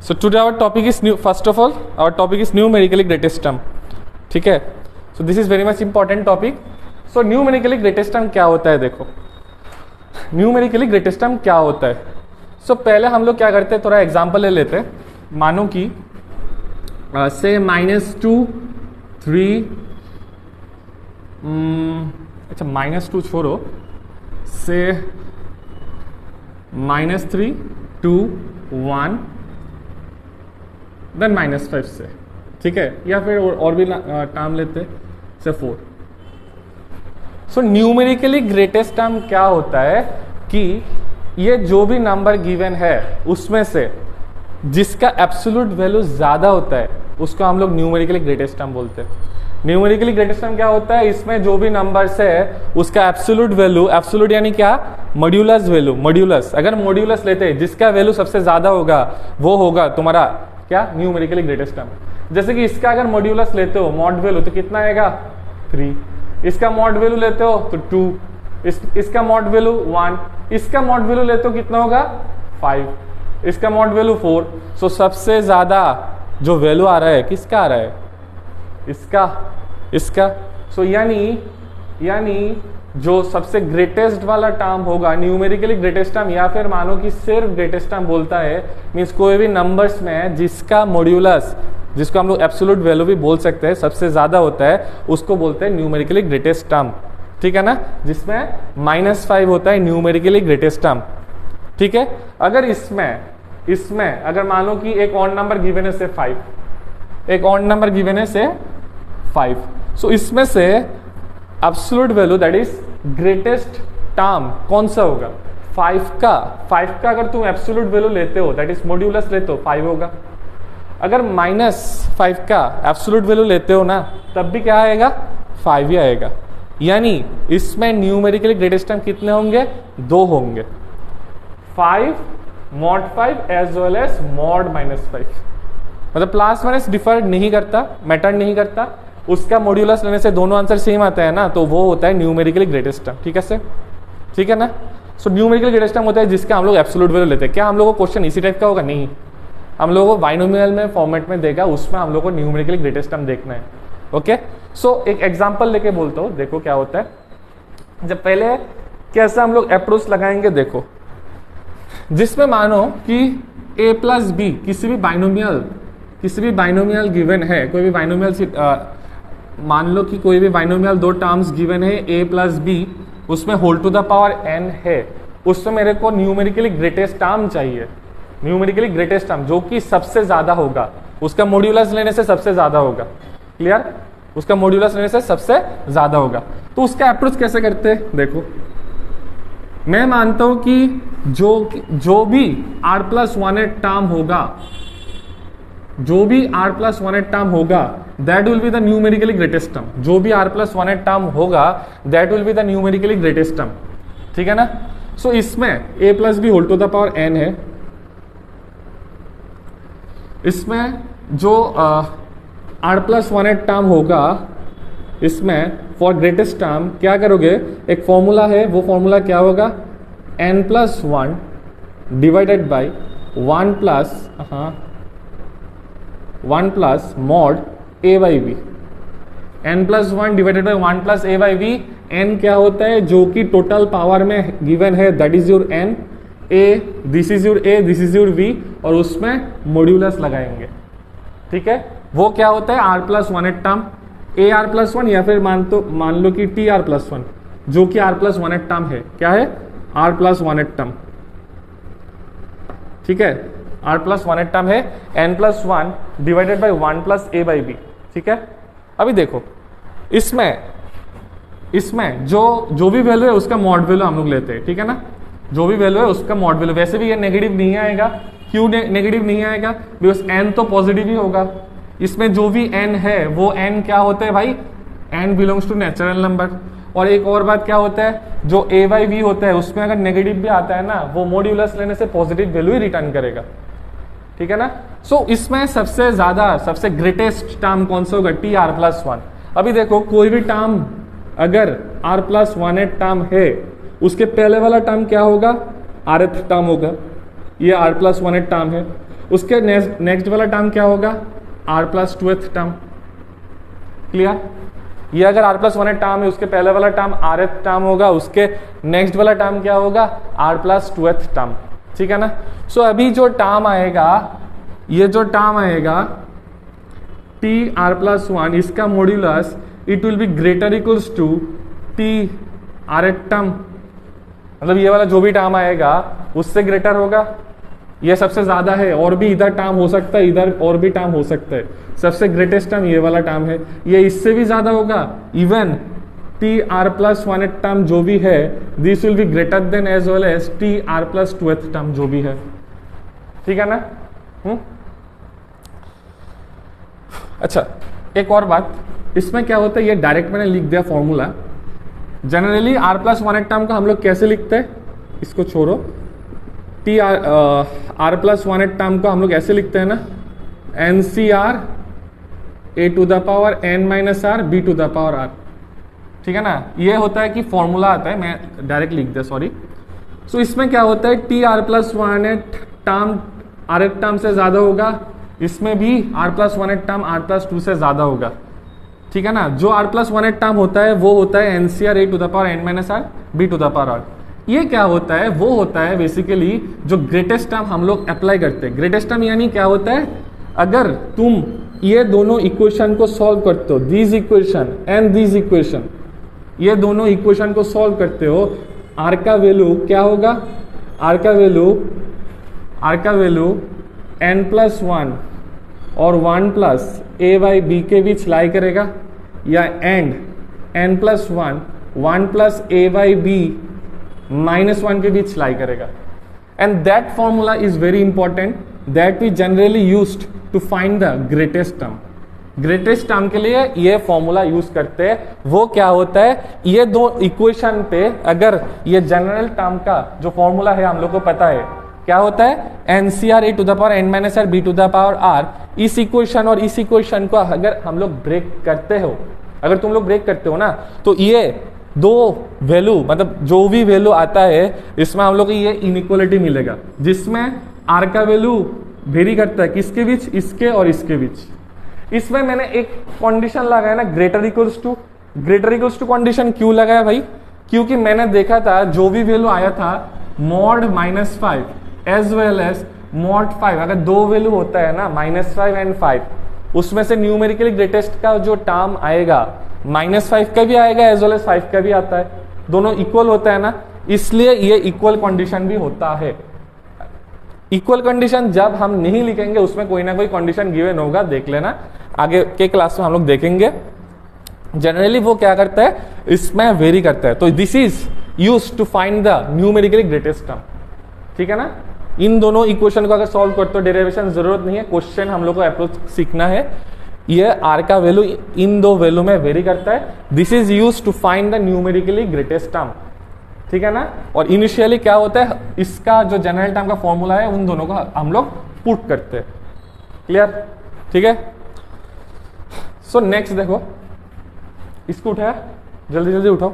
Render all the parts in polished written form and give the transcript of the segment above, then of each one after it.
So today our topic is new. First of all, our topic is numerically greatest term. ठीक है. So this is very much important topic. So numerically greatest term क्या होता है देखो. Numerically greatest term क्या होता है. So पहले हम लोग क्या करते हैं, थोड़ा एग्जाम्पल ले लेते हैं. मानो कि से -2 3 अच्छा -2 छोड़ो, से -3 2 1 देन -5 से, ठीक है, या फिर और भी टर्म लेते से 4. सो न्यूमेरिकली ग्रेटेस्ट टर्म क्या होता है कि ये जो भी नंबर गिवन है उसमें से जिसका एब्सोल्यूट वैल्यू ज्यादा होता है उसको हम लोग न्यूमेरिकली ग्रेटेस्ट टर्म बोलते हैं. न्यूमेरिकली ग्रेटेस्ट टर्म क्या होता है, इसमें जो भी नंबर्स है उसका एब्सोल्यूट वैल्यू, एब्सोल्यूट यानी क्या, मॉड्यूलस वैल्यू, मॉड्यूलस, अगर मॉड्यूलस लेते हैं जिसका वैल्यू सबसे ज्यादा होगा वो होगा तुम्हारा क्या, न्यूमेरिकली ग्रेटेस्ट टर्म. जैसे कि इसका अगर मॉड्यूलस लेते हो, मॉड वैल्यू, तो कितना आएगा 3. इसका मॉड वैल्यू लेते हो तो 2. इसका मॉड वैल्यू 1. इसका मॉड वैल्यू लेते हो कितना होगा 5. इसका मॉड वैल्यू 4. सो सबसे ज्यादा जो वैल्यू आ रहा है किसका आ रहा है, इसका. सो यानी जो सबसे ग्रेटेस्ट वाला टर्म होगा न्यूमेरिकली ग्रेटेस्ट टर्म, या फिर मानो कि सिर्फ ग्रेटेस्ट टर्म बोलता है, मीन्स कोई भी नंबर्स में जिसका मॉड्यूलस, जिसको हम लोग एब्सोल्यूट वैल्यू भी बोल सकते हैं, सबसे ज्यादा होता है, उसको बोलते हैं न्यूमेरिकली ग्रेटेस्ट टर्म. ठीक है ना, जिसमें -5 होता है न्यूमेरिकली ग्रेटेस्ट टर्म. ठीक है. अगर इसमें अगर मानो कि एक ऑड नंबर गिवन है से 5, एक ऑड नंबर गिवन है से 5, सो इसमें से absolute value that is greatest term कौन सा होगा, 5 का अगर तुम एब्सोल्यूट वैल्यू लेते हो, दैट इज मॉड्यूलस लेते हो, 5 होगा. अगर -5 का एब्सोल्यूट वैल्यू लेते हो ना, तब भी क्या आएगा, 5 ही आएगा. यानी इसमें न्यूमेरिकली ग्रेटेस्ट टर्म कितने होंगे, 2 होंगे, 5 mod 5 as well as mod -5. मतलब प्लस माइनस डिफर नहीं करता, मैटर नहीं करता, उसका मॉड्यूलस लेने से दोनों आंसर सेम आता है ना, तो वो होता है न्यूमेरिकली ग्रेटेस्ट टर्म. ठीक है सर, ठीक है ना. सो न्यूमेरिकली ग्रेटेस्ट टर्म होता है जिसका हम लोग एब्सोल्यूट वैल्यू लेते हैं. क्या हम लोग को क्वेश्चन इसी टाइप का होगा, नहीं, हम लोगों को बाइनोमियल में फॉर्मेट में देगा, उसमें हम लोग को न्यूमेरिकली ग्रेटेस्ट टर्म देखना है. ओके. सो एक एग्जांपल लेके बोलता हूँ, देखो क्या होता है. जब पहले कैसे हम लोग अप्रोच लगाएंगे, देखो, जिसमें मानो कि a प्लस बी किसी भी बाइनोमियल गिवन है, कोई भी बाइनोमियल, मान लो कि कोई भी बाइनोमियल 2 टर्म्स गिवन है a प्लस बी, उसमें whole to the power n है, उसमें मेरे को न्यूमेरिकली ग्रेटेस्ट टर्म चाहिए. न्यूमेरिकली ग्रेटेस्ट टर्म जो कि सबसे ज्यादा होगा, उसका मॉड्यूलस लेने से सबसे ज्यादा होगा. क्लियर, उसका मॉड्यूलस लेने से सबसे ज्यादा होगा. तो उसका अप्रोच कैसे करते हैं, देखो, मैं मानता हूं कि जो भी r+1 टर्म होगा, जो भी r+1 टर्म होगा, that will be the numerically greatest term. जो भी r+1 टर्म होगा, that will be the numerically greatest term. ठीक है ना. सो इसमें a plus B whole to the power n है. इसमें जो r+1 टर्म होगा, इसमें फॉर ग्रेटेस्ट टर्म क्या करोगे, एक फॉर्मूला है, वो फॉर्मूला क्या होगा, n+1 divided by 1 plus mod a by B. n+1 divided by 1 plus a by B. n क्या होता है, जो कि टोटल पावर में गिवन है, that is your n. a, this is your a, this is your v, और उसमें modulus लगाएंगे. ठीक है. वो क्या होता है, r+1 टर्म, ar+1, या फिर मान लो कि tr+1, जो कि r+1 टर्म है. क्या है, r+1 टर्म. ठीक है, r+1 टर्म है, n+1 divided by 1 plus a by B. ठीक है. अभी देखो, इसमें जो भी वैल्यू है उसका मॉड वैल्यू हम लोग लेते हैं. ठीक है ना, जो भी वैल्यू है उसका मॉड वैल्यू. वैसे भी ये नेगेटिव नहीं आएगा. क्यों नेगेटिव नहीं आएगा, बिकॉज n तो पॉजिटिव ही होगा. इसमें जो भी n है वो n क्या होता है भाई, n belongs to natural number. और एक और बात क्या होता है, जो a बाई बी होता है उसमें अगर नेगेटिव भी आता है ना, वो मॉड्यूलस लेने से पॉजिटिव वैल्यू ही रिटर्न करेगा. ठीक है ना. सो इसमें सबसे ज्यादा, सबसे ग्रेटेस्ट टर्म कौन सा होगा, tr+1. अभी देखो, कोई भी टर्म अगर r+1 टर्म है, उसके पहले वाला टर्म क्या होगा, rth टर्म होगा. ये r+1 टर्म है. उसके नेक्स्ट वाला टर्म क्या होगा, R plus twoth term. Clear? ये अगर आर प्लस वन टर्म है, उसके पहले वाला टर्म आर एथ टर्म होगा, उसके नेक्स्ट वाला टर्म क्या होगा, आर प्लस टूथ टर्म। ठीक है ना? सो अभी जो टर्म आएगा, ये जो टर्म आएगा टी आर प्लस वन, इसका modulus it will be greater equals to T R th term. मतलब ये वाला जो भी टर्म आएगा उससे ग्रेटर होगा, ये सबसे ज्यादा है, और भी इधर टर्म हो सकता है, इधर और भी टर्म हो सकता है, सबसे ग्रेटेस्ट टर्म ये वाला टर्म है, ये इससे भी ज्यादा होगा। Even T R plus one term जो भी है, this will be greater than as well as T R plus two term जो भी है। ठीक है ना? अच्छा, एक और बात, इसमें क्या होता है, ये डायरेक्ट मैंने लिख दिया formula. Generally R plus one term का हम लोग कैसे लिखते हैं, इसको छोड़ो, T R plus one term को हम लोग ऐसे लिखते हैं ना, N C R A to the power N minus R B to the power R. ठीक है ना? ये होता है कि फॉर्मूला आता है, मैं डायरेक्ट लिख दिया, सॉरी। सो इसमें क्या होता है, T R plus one term R th term से ज्यादा होगा, इसमें भी R plus one term R plus two से ज्यादा होगा। ठीक है ना? जो आर प्लस वन टर्म होता है वो होता है N C R A to the power N minus R B to the power R. ये क्या होता है, वो होता है बेसिकली जो ग्रेटेस्ट टर्म हम लोग अप्लाई करते हैं। ग्रेटेस्ट टर्म यानी क्या होता है, अगर तुम ये दोनों इक्वेशन को सॉल्व करते हो, this equation and this equation, ये दोनों इक्वेशन को सॉल्व करते हो, आर का वैल्यू क्या होगा, आर का वैल्यू एन प्लस वन और one plus A by B के बीच लाई करेगा, या and N plus one plus A by B minus one के बीच लाई करेगा। And that formula is very important, that we generally used to find the greatest term. Greatest term के लिए ये फॉर्मूला यूज करते हैं। वो क्या होता है, ये दो इक्वेशन पे अगर ये जनरल टर्म का जो फॉर्मूला है हम लोग को पता है, क्या होता है, N C R A to the power N minus R B to the power R. इस इक्वेशन और इस इक्वेशन को अगर हम लोग ब्रेक करते हो, अगर तुम लोग ब्रेक करते हो ना, तो ये दो वैल्यू, मतलब जो भी वैल्यू आता है इसमें हम लोग को ये इनइक्वालिटी मिलेगा, जिसमें आर का वैल्यू वेरी करता है किसके बीच, इसके और इसके बीच। इसमें मैंने एक कंडीशन लगाया ना, greater equals to. Greater equals to condition क्यों लगाया भाई, क्योंकि मैंने देखा था जो भी वैल्यू आया था mod minus five as well as mod five, अगर दो वैल्यू होता है ना माइनस फाइव एंड फाइव, उसमें से न्यूमेरिकली ग्रेटेस्ट का जो टर्म आएगा माइनस फाइव का भी आएगा एज वेल एज फाइव का भी आता है, दोनों इक्वल होता है ना, इसलिए ये इक्वल कंडीशन भी होता है। इक्वल कंडीशन जब हम नहीं लिखेंगे उसमें कोई ना कोई कंडीशन गिवन होगा, देख लेना आगे के क्लास में हम लोग देखेंगे। जनरली वो क्या करता है, इसमें वेरी करता है। तो this is used to find the numerically greatest term. ठीक है ना? इन दोनों इक्वेशन को अगर सॉल्व करते हो, डेरिवेशन जरूरत नहीं है, क्वेश्चन हम लोग को अप्रोच सीखना है। ये आर का वैल्यू इन दो वैल्यू में वेरी करता है, this is used to find the numerically greatest term. ठीक है ना? और इनिशियली क्या होता है, इसका जो जनरल टर्म का फॉर्मूला है उन दोनों को हम लोग पुट करते हैं। क्लियर? ठीक है? सो नेक्स्ट देखो, इसको उठाया, जल्दी जल्दी उठाओ।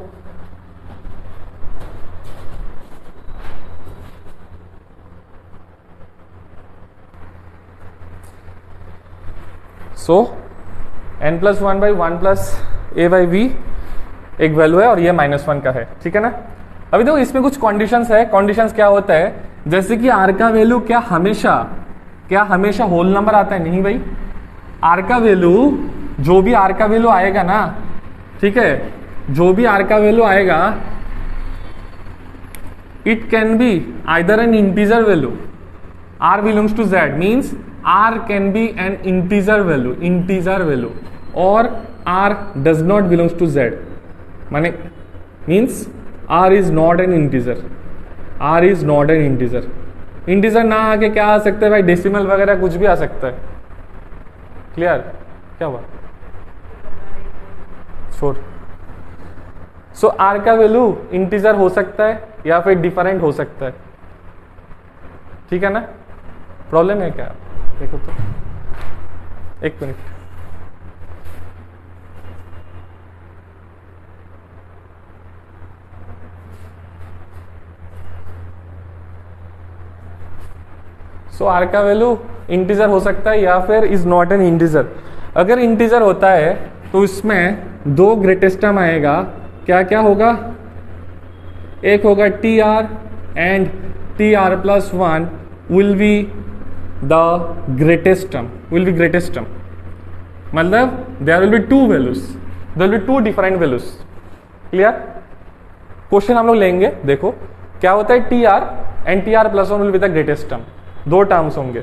So n plus one by one plus A by b एक वैल्यू है और ये माइनस वन का है। ठीक है ना? अभी देखो इसमें कुछ कंडीशंस है। कंडीशंस क्या होता है, जैसे कि आर का वैल्यू क्या हमेशा होल नंबर आता है? नहीं भाई, आर का वैल्यू जो भी आर का वैल्यू आएगा ना, ठीक है, जो भी आर का वैल्यू आएगा it can be either an integer value, R belongs to Z means R can be an integer value or R does not belongs to Z, माने means R is not an integer, integer ना आके क्या आ सकता है भाई, decimal वगैरह कुछ भी आ सकता है। क्लियर? क्या हुआ? छोड़। सो R का वैल्यू इंटीजर हो सकता है या फिर डिफरेंट हो सकता है। ठीक है ना? प्रॉब्लम है क्या? देखो तो, एक मिनट। सो आर का वैल्यू इंटीजर हो सकता है या फिर इज नॉट एन इंटीजर। अगर इंटीजर होता है तो इसमें दो ग्रेटेस्ट टर्म आएगा, क्या क्या होगा, एक होगा T R and T R plus one will be the greatest term, will be greatest term, मतलब there will be two values, there will be two different values. Clear? Question हम लोग लेंगे, देखो क्या होता है, T R and T R plus one will be the greatest term, दो terms होंगे।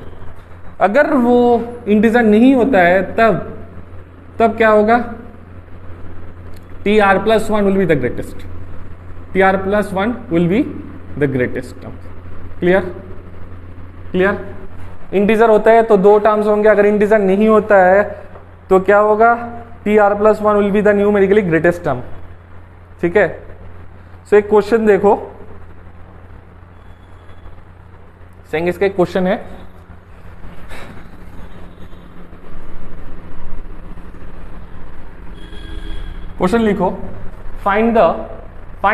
अगर वो इंटीजर नहीं होता है तब क्या होगा, T R plus one will be the greatest, T R plus one will be the greatest term. Clear? Clear? Integer होता है तो दो टर्म्स होंगे, अगर इंटीजर नहीं होता है तो क्या होगा, T R plus one will be the numerically greatest term. ठीक है? सो एक क्वेश्चन देखो, सेंग इसका एक क्वेश्चन है, क्वेश्चन लिखो, find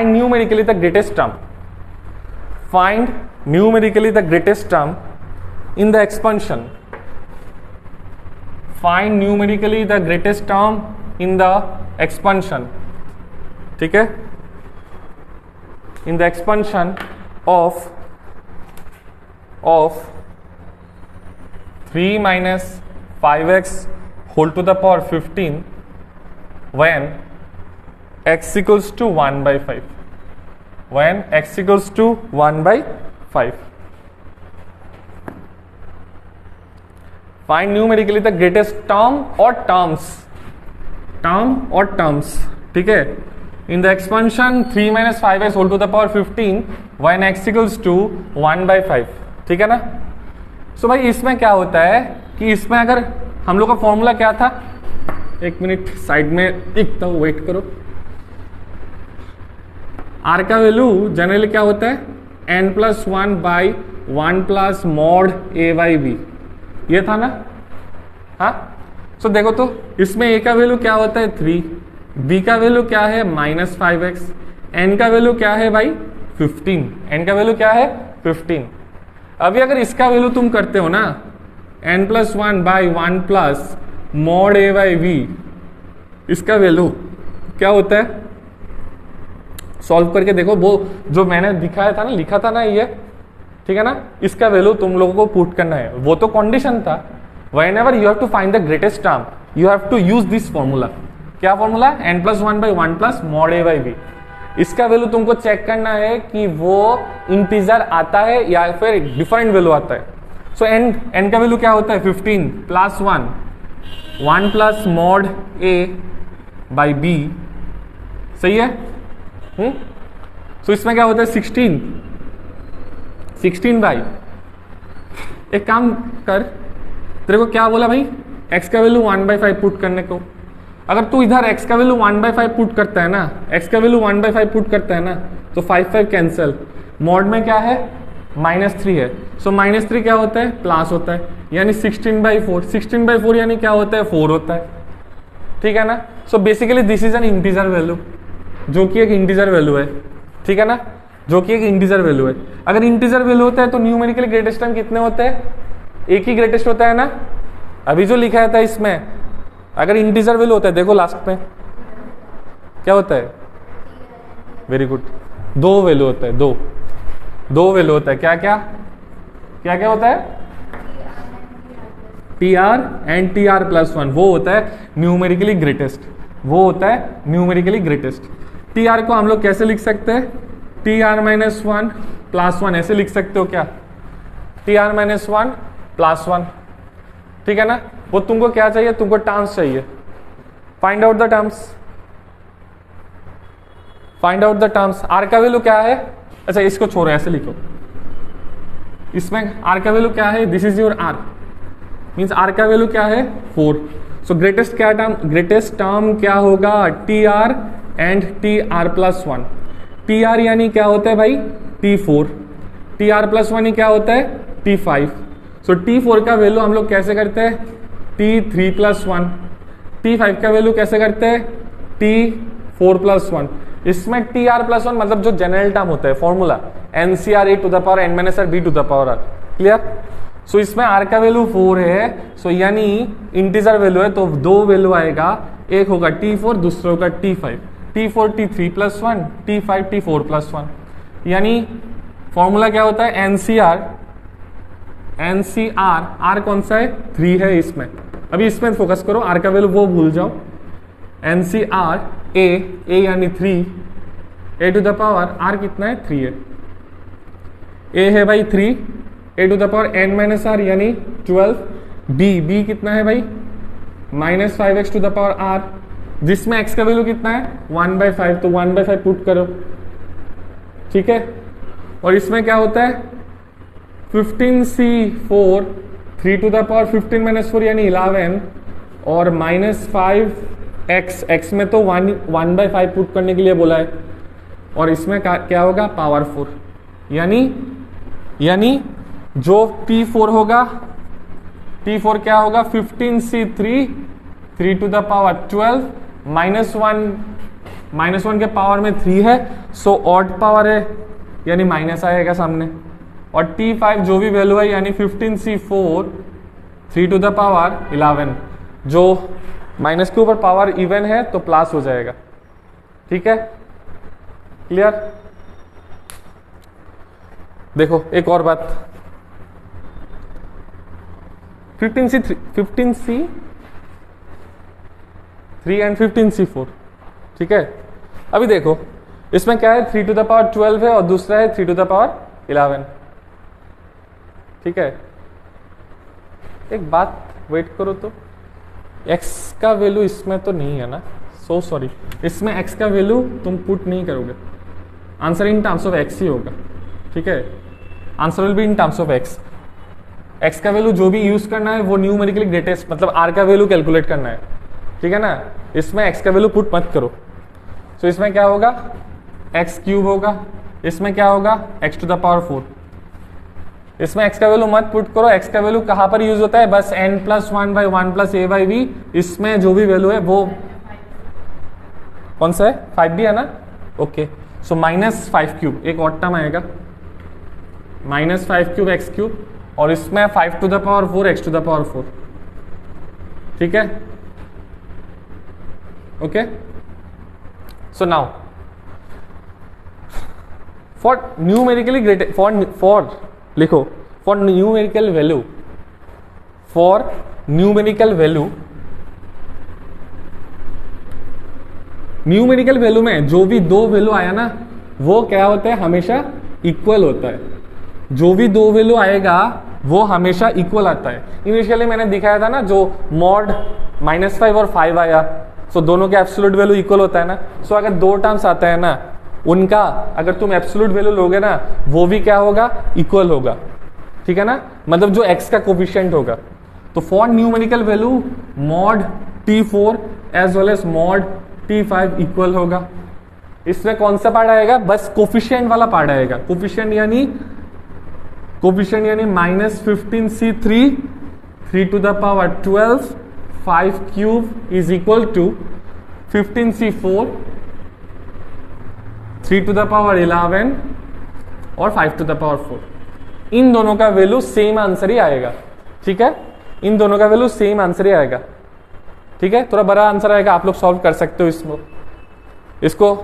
numerically the greatest term, find numerically the greatest term in the expansion, find numerically the greatest term in the expansion. ठीक है? in the expansion of 3 minus 5x whole to the power 15 when x equals to 1 by 5, when x equals to 1 by 5. Find numerically the greatest term or terms, term or terms. ठीक है? In the expansion 3 minus 5x whole to the power 15 when x equals to 1 by 5. ठीक है ना? So भाई इसमें क्या होता है कि इसमें अगर हम लोग का फॉर्मूला क्या था, एक मिनट साइड में लिखता हूं, वेट करो। r का वैल्यू जनरली क्या होता है, n plus one by one plus mod a by B, ये था ना? हाँ, सो देखो तो इसमें a का वैल्यू क्या होता है 3, b का वैल्यू क्या है -5x, n का वैल्यू क्या है भाई 15, n का वैल्यू क्या है 15। अभी अगर इसका वैल्यू तुम करते हो ना n plus one by one plus mod a by v, इसका वैल्यू क्या होता है, सॉल्व करके देखो, वो जो मैंने दिखाया था ना, लिखा था ना ये, ठीक है ना, इसका वैल्यू तुम लोगों को पुट करना है, वो तो कंडीशन था। whenever you have to find the greatest term you have to use this formula। क्या formula, n plus one by one plus mod a by B. इसका वैल्यू तुमको चेक करना है कि वो इंटीजर आता है या फिर डिफरेंट वैल्यू आता है। सो n का वैल्यू क्या होता है 15 plus one plus mod a by B, सही है? सो इसमें क्या होता है 16 बाई, एक काम कर, तेरे को क्या बोला भाई, x का वैल्यू 1/5 पुट करने को। अगर तू इधर x का वैल्यू 1/5 पुट करता है ना, x का वैल्यू 1/5 पुट करता है ना, तो 5 कैंसिल, मॉड में क्या है -3 है, सो -3 क्या होता है प्लस होता है, यानी 16/4, 16/4 यानी क्या होता है 4 होता है। ठीक है ना? So basically this is an integer value, जो कि एक इंटीजर वैल्यू है। ठीक है ना? जो कि एक इंटीजर वैल्यू है। अगर इंटीजर वैल्यू होता है तो न्यूमेरिकली ग्रेटेस्ट टर्म कितने होते हैं, एक ही ग्रेटेस्ट होता है ना, अभी जो लिखा था इसमें। अगर इंटीजर वैल्यू होता है, देखो लास्ट में क्या होता है, वेरी गुड, दो वैल्यू होता है, दो वैल्यू होता है, क्या क्या क्या क्या होता है, T R and T R plus one, वो होता है न्यूमेरिकली ग्रेटेस्ट, वो होता है न्यूमेरिकली ग्रेटेस्ट। टी आर को हम लोग कैसे लिख सकते हैं, T R minus one plus one, ऐसे लिख सकते हो क्या, T R minus one plus one. ठीक है ना? वो तुमको क्या चाहिए, तुमको टर्म्स चाहिए, find out the terms, find out the terms. R का वैल्यू क्या है, अच्छा इसको छोड़ो, ऐसे लिखो, इसमें आर का वैल्यू क्या है, this is your R, means R का वैल्यू क्या है 4। सो ग्रेटेस्ट क्या टर्म, ग्रेटेस्ट टर्म क्या होगा, T R and T R plus one. T R यानी क्या होता है भाई T4, T R plus one ही क्या होता है T5। सो T4 का वैल्यू हम लोग कैसे करते हैं T3 प्लस वन, T5 का वैल्यू कैसे करते हैं T4 प्लस वन। इसमें टी आर प्लस वन मतलब जो जनरल टर्म होता है, formula NCR A to the power n minus r b to the power r। Clear? So इसमें r का वैल्यू 4 है, सो यानी इंटीजर वैल्यू है तो दो वैल्यू आएगा, एक होगा t4 दूसरा होगा t5, t4 t3 plus 1, t5 t4 plus 1। यानी फॉर्मूला क्या होता है, NCR r कौन सा है 3 है इसमें, अभी इसमें फोकस करो, r का वैल्यू वो भूल जाओ। NCR a यानी 3, a to the power r कितना है 3 है, a है भाई 3, a to the power n minus r यानी 12, b कितना है भाई minus 5x to the power r, जिसमें x का वैल्यू कितना है 1/5, तो 1/5 पुट करो, ठीक है। और इसमें क्या होता है 15c4, 3 to the power 15 minus 4 यानी 11, और माइनस 5x, x में तो 1/5 पुट करने के लिए बोला है, और इसमें क्या होगा पावर 4, यानी जो T4 होगा, T4 क्या होगा 15c3, 3 to the power 12, minus one के पावर में 3 है, सो ऑड पावर है यानी माइनस आएगा सामने, और T5 जो भी वैल्यू है यानी 15c4, 3 टू द पावर 11, जो माइनस के ऊपर पावर इवन है तो प्लस हो जाएगा, ठीक है, क्लियर। देखो एक और बात, 15c3 एंड 15c4, ठीक है। अभी देखो इसमें क्या है 3 टू द पावर 12 है और दूसरा है 3 टू द पावर 11, ठीक है। एक बात वेट करो, तो x का वैल्यू इसमें तो नहीं है ना, सो सॉरी, इसमें x का वैल्यू तुम पुट नहीं करोगे, answer in terms of x ही होगा, ठीक है, answer will be in terms of x। x का वैल्यू जो भी यूज करना है वो न्यूमेरिकली ग्रेटेस्ट, मतलब r का वैल्यू कैलकुलेट करना है, ठीक है ना, इसमें x का वैल्यू पुट मत करो। सो इसमें क्या होगा x क्यूब होगा, इसमें क्या होगा x टू द पावर 4, इसमें x का वैल्यू मत पुट करो, x का वैल्यू कहां पर यूज होता है, बस n+1/1 + a/b, इसमें जो भी वैल्यू है वो कौन सा है 5 भी है ना, ओके। सो -5 क्यूब, एक और टर्म आएगा -5 क्यूब x क्यूब, और इसमें 5 to the power 4 x to the power 4, ठीक है, okay. So now for numerically great, for लिखो for numerical value, for numerical value, numerical value में जो भी दो वैल्यू आया ना वो क्या होता है, हमेशा इक्वल होता है, जो भी दो वैल्यू आएगा वो हमेशा इक्वल आता है। इनिशियली मैंने दिखाया था ना, जो मॉड -5 और 5 आया, सो दोनों के एब्सोल्यूट वैल्यू इक्वल होता है ना, सो अगर दो टर्म्स आता है ना उनका अगर तुम एब्सोल्यूट वैल्यू लोगे ना वो भी क्या होगा इक्वल होगा, ठीक है ना, मतलब जो x का कोफिशिएंट होगा। तो for numerical value mod T4 as well as mod T5 equal होगा। इसमें कौन सा पार्ट आएगा, बस कोफिशिएंट वाला पार्ट आएगा, कोफिशिएंट यानी -15c3, 3 to the power 12, 5 cube is equal to 15c4, 3 to the power 11 और 5 टू द पावर 4। इन दोनों का वैल्यू सेम आंसर ही आएगा, ठीक है, इन दोनों का वैल्यू सेम आंसर ही आएगा, ठीक है। थोड़ा बड़ा आंसर आएगा, आप लोग सॉल्व कर सकते हो, इसको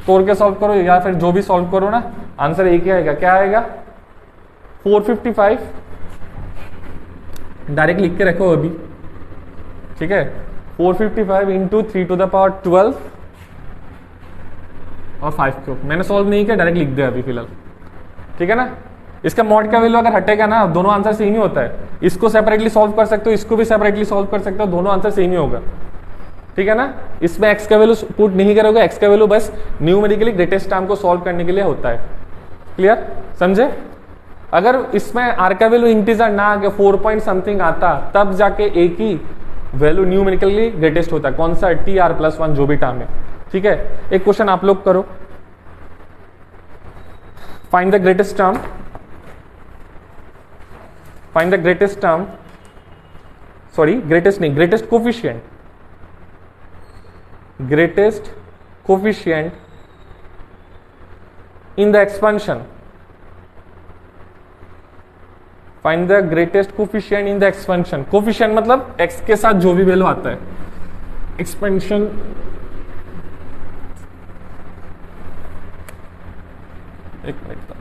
तोड़ के सॉल्व करो या फिर जो भी सॉल्व करो ना, आंसर एक ही आएगा। क्या आएगा 455, डायरेक्ट लिख के रखो अभी, ठीक है, 455 इंटू 3 टू द पावर 12 और 5 क्यूब। मैंने सॉल्व नहीं किया, डायरेक्ट लिख दिया अभी फिलहाल, ठीक है ना। इसका मॉड का वैल्यू अगर हटेगा ना दोनों आंसर सेम ही होता है, इसको सेपरेटली सॉल्व कर सकते हो, इसको भी सेपरेटली सॉल्व कर सकते हो, दोनों आंसर सेम ही होगा, ठीक है ना। इसमें x का वैल्यू पुट नहीं करोगे, x का वैल्यू बस न्यूमेरिकली ग्रेटेस्ट टर्म को सॉल्व करने के लिए होता है, क्लियर, समझे। अगर इसमें r का वैल्यू इंटीजर ना आके 4 पॉइंट समथिंग आता तब जाके एक ही वैल्यू न्यूमेरिकली ग्रेटेस्ट होता है, कौन सा TR+1 जो भी टर्म है, ठीक है। एक क्वेश्चन आप लोग करो, find the greatest term, find the greatest term, sorry greatest नहीं, greatest coefficient, greatest coefficient in the expansion find the greatest coefficient in the expansion. Coefficient मतलब x के साथ जो भी वैल्यू आता है, एक्सपेंशन एक minute,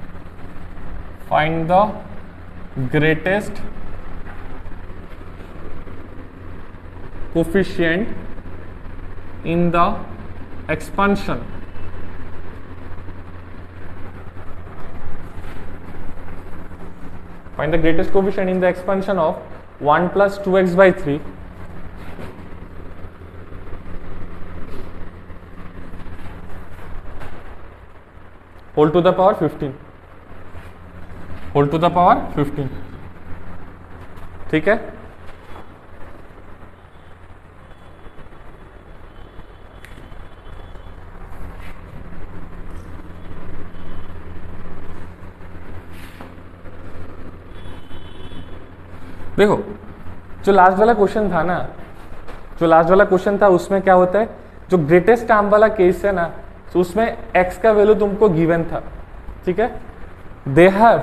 find the greatest coefficient in the expansion. Find the greatest coefficient in the expansion of 1 plus 2x by 3 whole to the power 15, whole to the power 15। ठीक है, देखो जो लास्ट वाला क्वेश्चन था ना, जो लास्ट वाला क्वेश्चन था उसमें क्या होता है, जो ग्रेटेस्ट टर्म वाला केस है ना, तो उसमें x का वैल्यू तुमको गिवन था, ठीक है। दे हैव,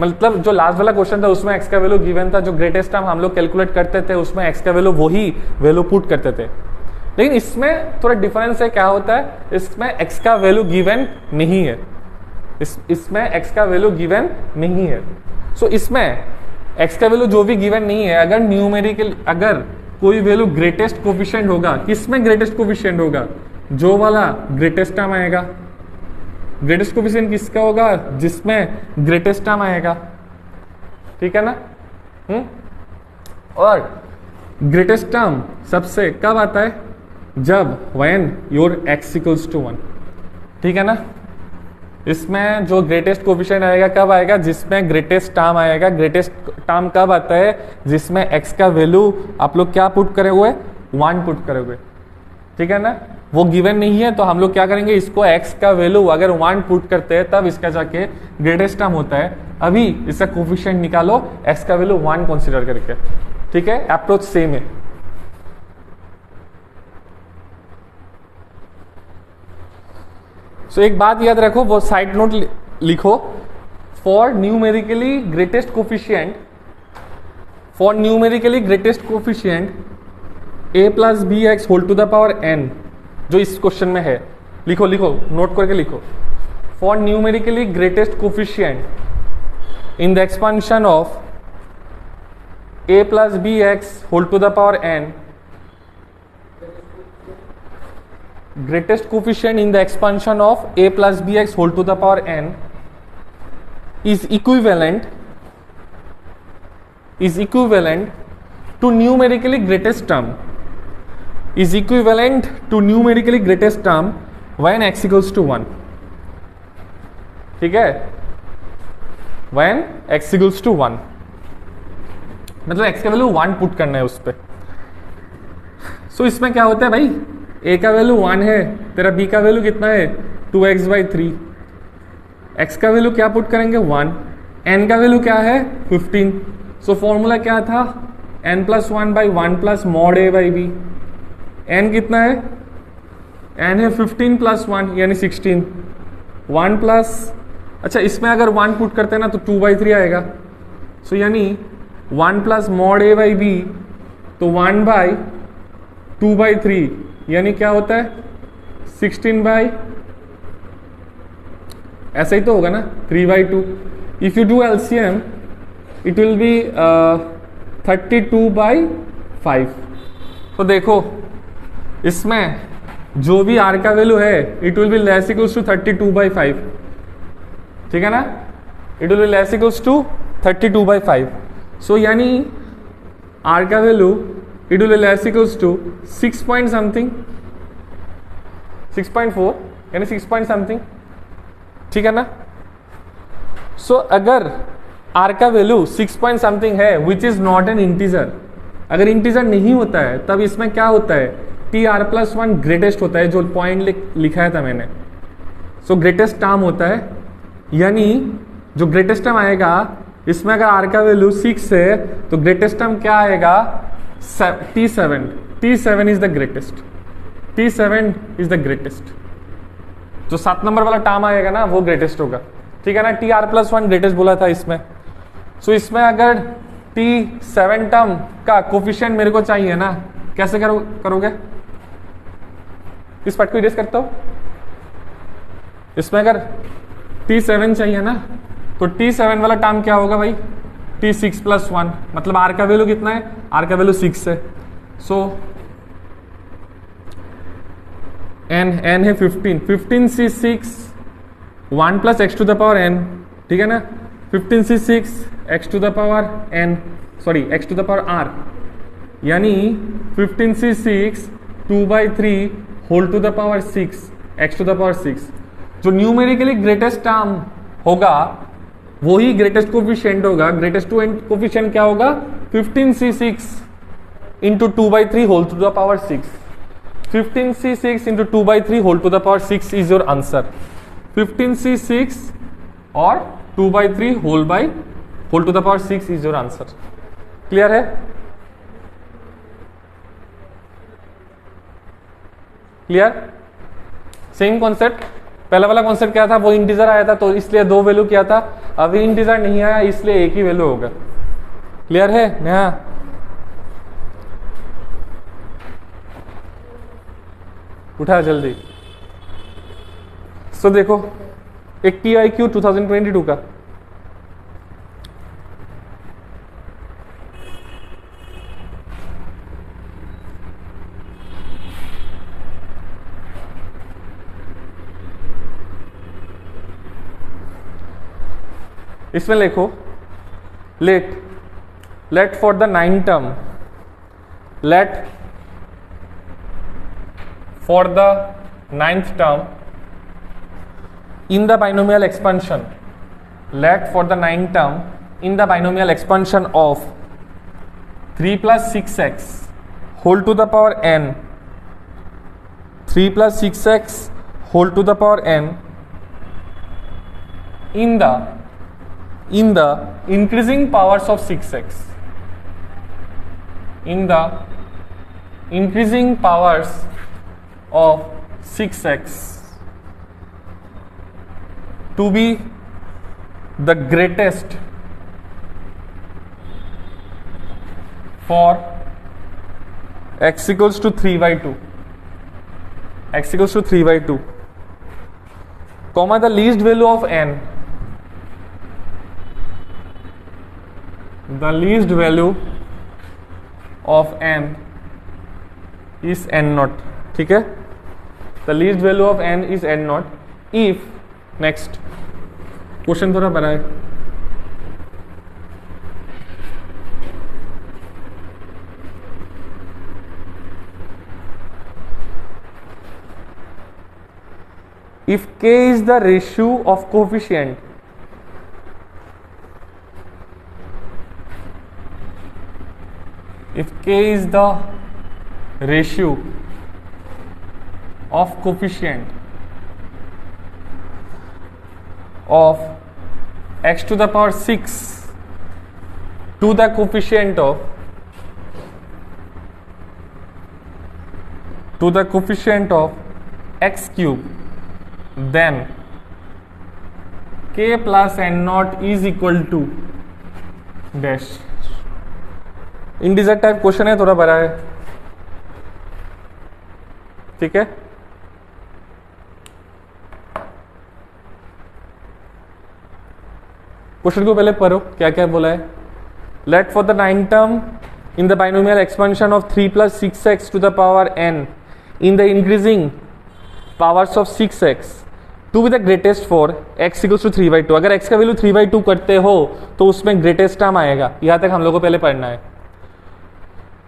मतलब जो लास्ट वाला क्वेश्चन था उसमें x का वैल्यू गिवन था, जो ग्रेटेस्ट टर्म हम लोग कैलकुलेट करते थे उसमें x का वैल्यू वही वैल्यू पुट करते थे। लेकिन इसमें थोड़ा डिफरेंस है, क्या होता है, इसमें x का वैल्यू गिवन नहीं है, इसमें x का वैल्यू गिवन नहीं है। सो इसमें x का वैल्यू जो भी गिवन नहीं है, अगर न्यूमेरिकल अगर कोई वैल्यू ग्रेटेस्ट कोफिशिएंट होगा, किसमें ग्रेटेस्ट कोफिशिएंट होगा, जो वाला ग्रेटेस्ट टर्म आएगा। ग्रेटेस्ट कोफिशिएंट किसका होगा, जिसमें ग्रेटेस्ट टर्म आएगा, ठीक है ना। और ग्रेटेस्ट टर्म सबसे कब आता है, जब when your x equals to 1, ठीक है ना। इसमें जो ग्रेटेस्ट कोफिशिएंट आएगा कब आएगा, जिसमें ग्रेटेस्ट टर्म आएगा। ग्रेटेस्ट टर्म कब आता है, जिसमें x का वैल्यू आप लोग क्या पुट करे हुए, 1 पुट करे हुए, ठीक है ना। वो गिवन नहीं है तो हम लोग क्या करेंगे, इसको x का वैल्यू अगर 1 पुट करते हैं तब इसका जाके ग्रेटेस्ट टर्म होता है। अभी इसका कोफिशिएंट निकालो x का वैल्यू 1 कंसीडर करके, ठीक है। अप्रोच सेम है। सो एक बात याद रखो, वो साइड नोट लिखो, for numerically greatest coefficient, for numerically greatest coefficient a plus B X whole to the power n, जो इस क्वेश्चन में है, लिखो लिखो, नोट करके लिखो। For numerically greatest coefficient in the expansion of a plus B X whole to the power n, greatest coefficient in the expansion of a plus bx whole to the power n is equivalent to numerically greatest term, is equivalent to numerically greatest term when x equals to 1, ठीक है। when x equals to 1 मतलब x का value 1 put करना है उस पर। सो इसमें क्या होता है भाई, a का वैल्यू 1 है, तेरा b का वैल्यू कितना है 2x by 3, x का वैल्यू क्या पुट करेंगे 1, n का वैल्यू क्या है 15। सो फॉर्मूला क्या था, n plus 1 by 1 plus mod a by b। n कितना है, n है 15 प्लस 1 यानी 16, 1 प्लस, अच्छा इसमें अगर 1 पुट करते हैं ना तो 2 बाई 3 आएगा। सो यानी 1 plus mod a by b, तो 1 बाई 2 बाई 3 यानी क्या होता है 16 बाई, ऐसा ही तो होगा ना 3 by 2। If you do LCM it will B 32 by 5। तो देखो इसमें जो भी r का वैल्यू है it will be less equals to 32 by 5, ठीक है ना। It will be less equals to 32 by 5। So यानी r का value it will be less equals to 6 point something, 6.4 यानी 6 पॉइंट समथिंग, ठीक है ना। सो अगर r का वैल्यू 6 पॉइंट समथिंग है which is not an integer, अगर इंटीजर नहीं होता है तब इसमें क्या होता है, टी आर प्लस 1 ग्रेटेस्ट होता है, जो पॉइंट लिखा था मैंने। सो ग्रेटेस्ट टर्म होता है, यानी जो ग्रेटेस्ट टर्म आएगा इसमें अगर r का वैल्यू 6 है तो ग्रेटेस्ट टर्म क्या आएगा T7, T7 is the greatest, T7 is the greatest. जो 7 नंबर वाला टर्म आएगा ना वो ग्रेटेस्ट होगा, ठीक है ना। टी आर प्लस 1 ग्रेटेस्ट बोला था इसमें। सो इसमें अगर T7 टर्म का कोफिशिएंट मेरे को चाहिए ना, कैसे करोगे? इस पार्ट को इरेज करता हूं। इसमें अगर T7 चाहिए ना, तो T7 वाला टर्म क्या होगा भाई? T6 + 1, मतलब R का वैल्यू कितना है? R का वैल्यू 6 है। सो n है 15, 15C6 1 + x to the power n, ठीक है ना? 15C6 x to the power n, sorry x to the power r, यानी 15C6 2/3 whole to the power 6 x to the power 6। जो न्यूमेरिकली ग्रेटेस्ट टर्म होगा वही greatest coefficient होगा। Greatest coefficient क्या होगा? 15C6 into 2/3 whole to the power 6। 15C6 into 2/3 whole to the power 6 is your answer. 15C6 और 2/3 whole to the power 6 is your answer. Clear है? Clear? Same concept. पहला वाला concept क्या था? वो इंटीजर आया था तो इसलिए 2 वैल्यू किया था। अभी इंटीजर नहीं आया इसलिए एक ही वैल्यू होगा। क्लियर है? नेहा उठा जल्दी। सो देखो एक PIQ 2022 का इसमें लिखो let for the 9 term, let for the 9th term in the binomial expansion, let for the 9th term in the binomial expansion of 3 + 6x whole to the power n, 3 + 6x whole to the power n in the increasing powers of 6x, in the increasing powers of 6x to be the greatest for x equals to 3/2, x equals to 3/2, comma the least value of n, the least value of n is n0, ठीक है? the least value of n is n0 if, next question थोड़ा बड़ा है। If k is the ratio of coefficient, if k is the ratio of coefficient of x to the power 6 to the coefficient of x cube, then k plus n0 is equal to dash। Integer type question है, थोड़ा बड़ा है, ठीक है? Question को पहले पढ़ो क्या क्या बोला है। Let for the 9th term in the binomial expansion of 3 + 6x to the power n in the increasing powers of 6x to be the greatest for x equals to 3/2। अगर x का value 3/2 करते हो तो उसमें greatest term आएगा। यहां तक हम लोग को पहले पढ़ना है।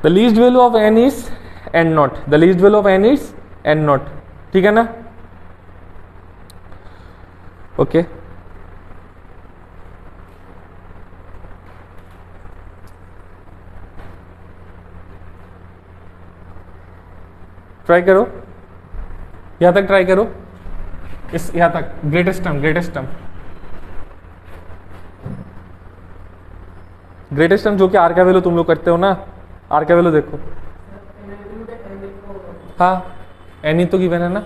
The least value of n is n0, the least value of n is n0, ठीक है ना? ओके ट्राई करो, यहां तक ट्राई करो, इस यहां तक ग्रेटेस्ट टर्म, ग्रेटेस्ट टर्म जो कि आर का वैल्यू तुम लोग करते हो ना, आर का वैल्यू देखो। हाँ एन ही तो गिवन है ना।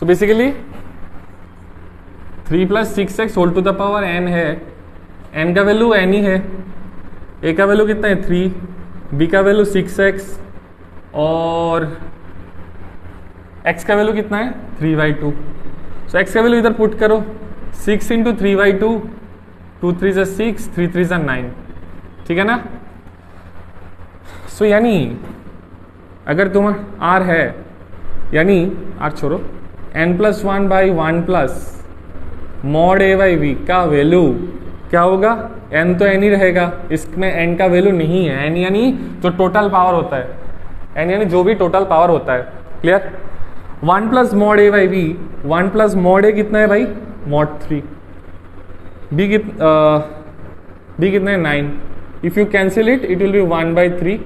So basically 3 + 6x whole to the power n है, n का वैल्यू n ही है, a का वैल्यू कितना है 3, b का वैल्यू 6x और x का वैल्यू कितना है 3/2। सो x का वैल्यू इधर पुट करो, 6 × 3/2, 2 3 = 6, 3 3 = 9, ठीक है ना। सो यानी अगर तुम r है, यानी r छोड़ो, n+1/1 + mod a/v का वैल्यू क्या होगा, n तो n ही रहेगा, इसमें n का वैल्यू नहीं है, n यानी जो टोटल पावर होता है, n यानी जो भी टोटल पावर होता है, clear. 1 + mod a/v, 1 + mod a कितना है भाई mod 3, b कितना है 9, if you cancel it it will B 1/3,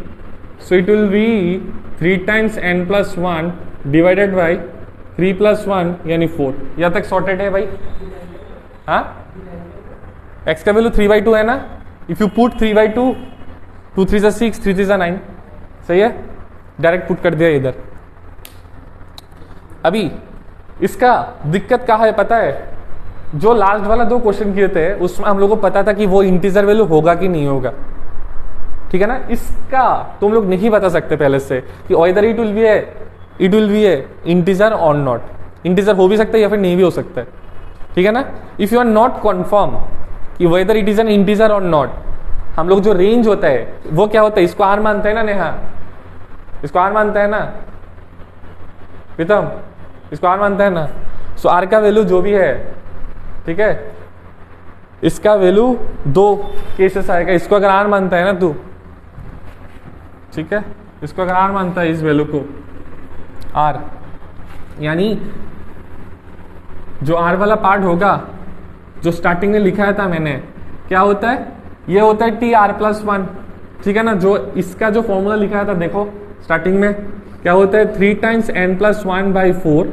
so it will B 3 × n+1 divided by 3 + 1 यानी 4। यहाँ तक सॉर्टेड है भाई। हाँ, x का वैल्यू 3/2 है ना, इफ यू पुट 3/2, 2 3 = 6, 3 3 = 9, सही है, डायरेक्ट पुट कर दिया इधर। अभी इसका दिक्कत क्या है पता है, जो लास्ट वाला 2 क्वेश्चन किए थे उसमें हम लोगों को पता था कि वो इंटीजर वैल्यू होगा कि नहीं होगा, ठीक है ना। इसका तुम लोग नहीं बता सकते पहले से कि whether it will B a integer और नॉट, इंटीजर हो भी सकता है या फिर नहीं भी हो सकता है, ठीक है ना। If you are not confirm कि whether it is an integer और नॉट, हम लोग जो रेंज होता है वो क्या होता है, इसको आर मानते हैं ना नेहा, इसको आर मानता है ना प्रीतम, इसको आर मानता है ना। सो आर का वैल्यू जो भी है, ठीक है, इसका वैल्यू 2 केसेस आएगा, इसको अगर आर मानता है ना तू, ठीक है, इसको अगर आर मानता है इस वैल्यू को आर, यानी जो आर वाला पार्ट होगा जो स्टार्टिंग में लिखा था मैंने, क्या होता है, ये होता है TR+1, ठीक है ना। जो इसका जो फॉर्मूला लिखा था देखो स्टार्टिंग में क्या होता है 3 × n+1/4,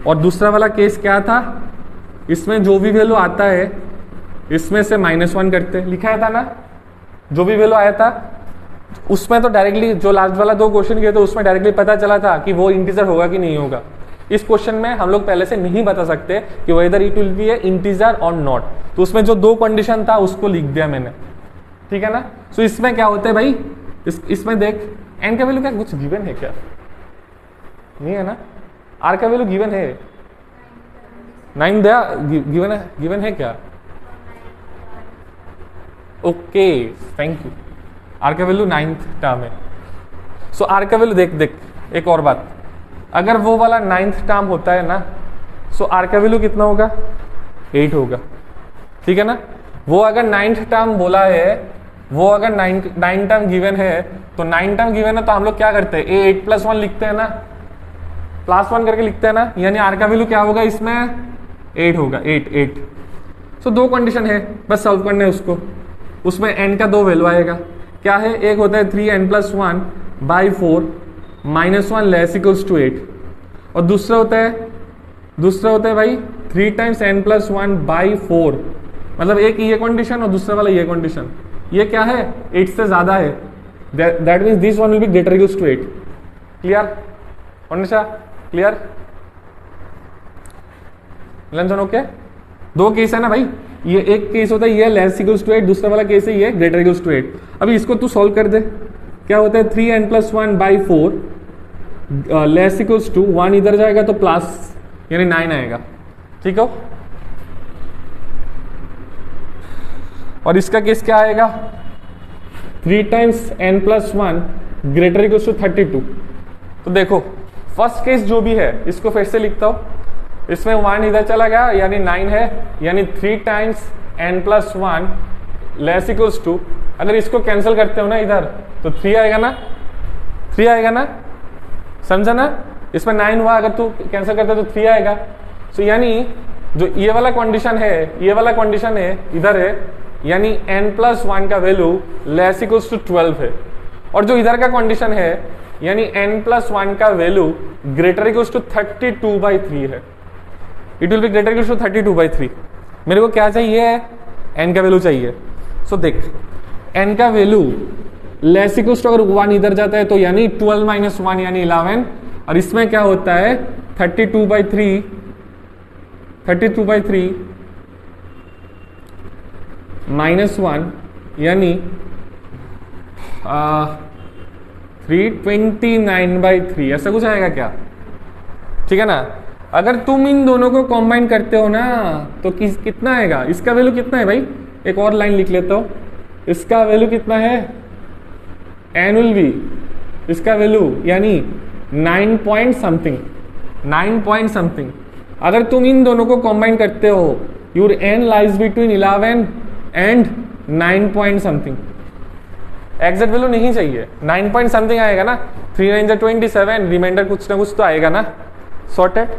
और दूसरा वाला केस क्या था, इसमें जो भी वैल्यू आता है इसमें से -1 करते, लिखा था ना, जो भी वैल्यू आया था उसमें तो डायरेक्टली, जो लास्ट वाला 2 क्वेश्चन किए थे उसमें डायरेक्टली पता चला था कि वो इंटीजर होगा कि नहीं होगा। इस क्वेश्चन में हम लोग पहले से नहीं बता सकते कि whether it will B a integer और नॉट, तो उसमें जो 2 कंडीशन था उसको लिख दिया मैंने, ठीक है ना। सो इसमें क्या होता है भाई, इसमें देख n का वैल्यू क्या कुछ गिवन है क्या, नहीं है ना, r का वैल्यू गिवन है 9 दिया, गिवन है क्या, ओके थैंक यू, r का वैल्यू 9th टर्म है। सो r का वैल्यू देख एक और बात, अगर वो वाला 9th टर्म होता है ना, सो r का वैल्यू कितना होगा 8 होगा, ठीक है ना। वो अगर 9th टर्म बोला है, वो अगर 9 टर्म गिवन है, तो 9 टर्म गिवन है तो हम लोग क्या करते हैं, a 8+1 लिखते हैं ना, +1 करके लिखते हैं ना, यानी r का वैल्यू क्या होगा इसमें 8 होगा, 8। सो 2 कंडीशन है, बस सॉल्व करने है उसको, उसमें n का 2 वैल्यू आएगा, क्या है, एक होता है 3n+1/4 -1 < 8, और दूसरा होता है भाई 3 × n+1/4, मतलब एक ये कंडीशन और दूसरा वाला ये कंडीशन, ये क्या है 8 से ज्यादा है, that means this one will be greater equals to 8, clear Onisha, clear लंचन, ओके। 2 केस है ना भाई, ये एक केस होता है ये लेस इक्वल्स टू 8, दूसरा वाला केस है ये ग्रेटर इक्वल्स टू 8। अभी इसको तू सॉल्व कर दे, क्या होता है 3n+1/4 लेस इक्वल्स टू 1 इधर जाएगा तो प्लस यानी 9 आएगा, ठीक हो। और इसका केस क्या आएगा 3 × n+1 ग्रेटर इक्वल्स टू 32। तो देखो फर्स्ट केस जो भी है इसको फिर से लिखता हूं, इसमें 1 इधर चला गया यानी 9 है, यानी 3 × n+1 लेस इक्वल्स टू, अगर इसको कैंसिल करते हो ना इधर तो 3 आएगा ना, 3 आएगा ना, समझा ना, इसमें 9 हुआ, अगर तू कैंसिल करते तो 3 आएगा। सो यानी जो ये वाला कंडीशन है, ये वाला कंडीशन है इधर है, यानी n+1 का वैल्यू लेस इक्वल्स टू 12 है, और जो इधर का कंडीशन है यानी n+1 का वैल्यू ग्रेटर इक्वल्स टू 32/3 है, it will be greater equals to 32/3। मेरे को क्या चाहिए, n का वैल्यू चाहिए। सो देख n का वैल्यू लेस इक्वल्स टू, अगर 1 इधर जाता है तो यानी 12 - 1 यानी 11, और इसमें क्या होता है 32/3 32/3 -1 यानी 329/3 ऐसा कुछ आएगा क्या? ठीक है ना। अगर तुम इन दोनों को कॉम्बाइन करते हो ना तो कितना आएगा? इसका वैल्यू कितना है भाई? एक और लाइन लिख लेता हूं। इसका वैल्यू कितना है? n विल बी, इसका वैल्यू यानी 9 पॉइंट समथिंग। अगर तुम इन दोनों को कॉम्बाइन करते हो, your n lies between 11 and 9 point something. Exact value नहीं चाहिए, 9 पॉइंट समथिंग आएगा ना। 3 9 27, रिमाइंडर कुछ ना कुछ तो आएगा ना। सॉर्टेड?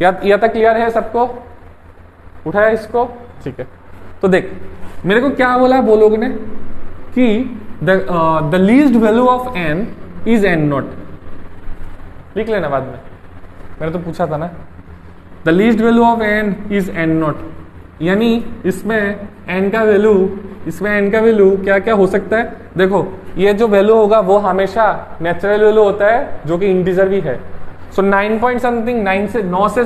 या तक क्लियर है सबको? उठाया इसको? ठीक है। तो देख मेरे को क्या बोला वो लोग ने कि the least value of n is n not. लिख लेना बाद में, मैंने तो पूछा था ना। The least value of n is n not, यानी इसमें n का वैल्यू क्या क्या हो सकता है? देखो ये जो वैल्यू होगा वो हमेशा नेचुरल वैल्यू होता है जो कि इंटीजर भी है। सो 9 पॉइंट समथिंग, 9 से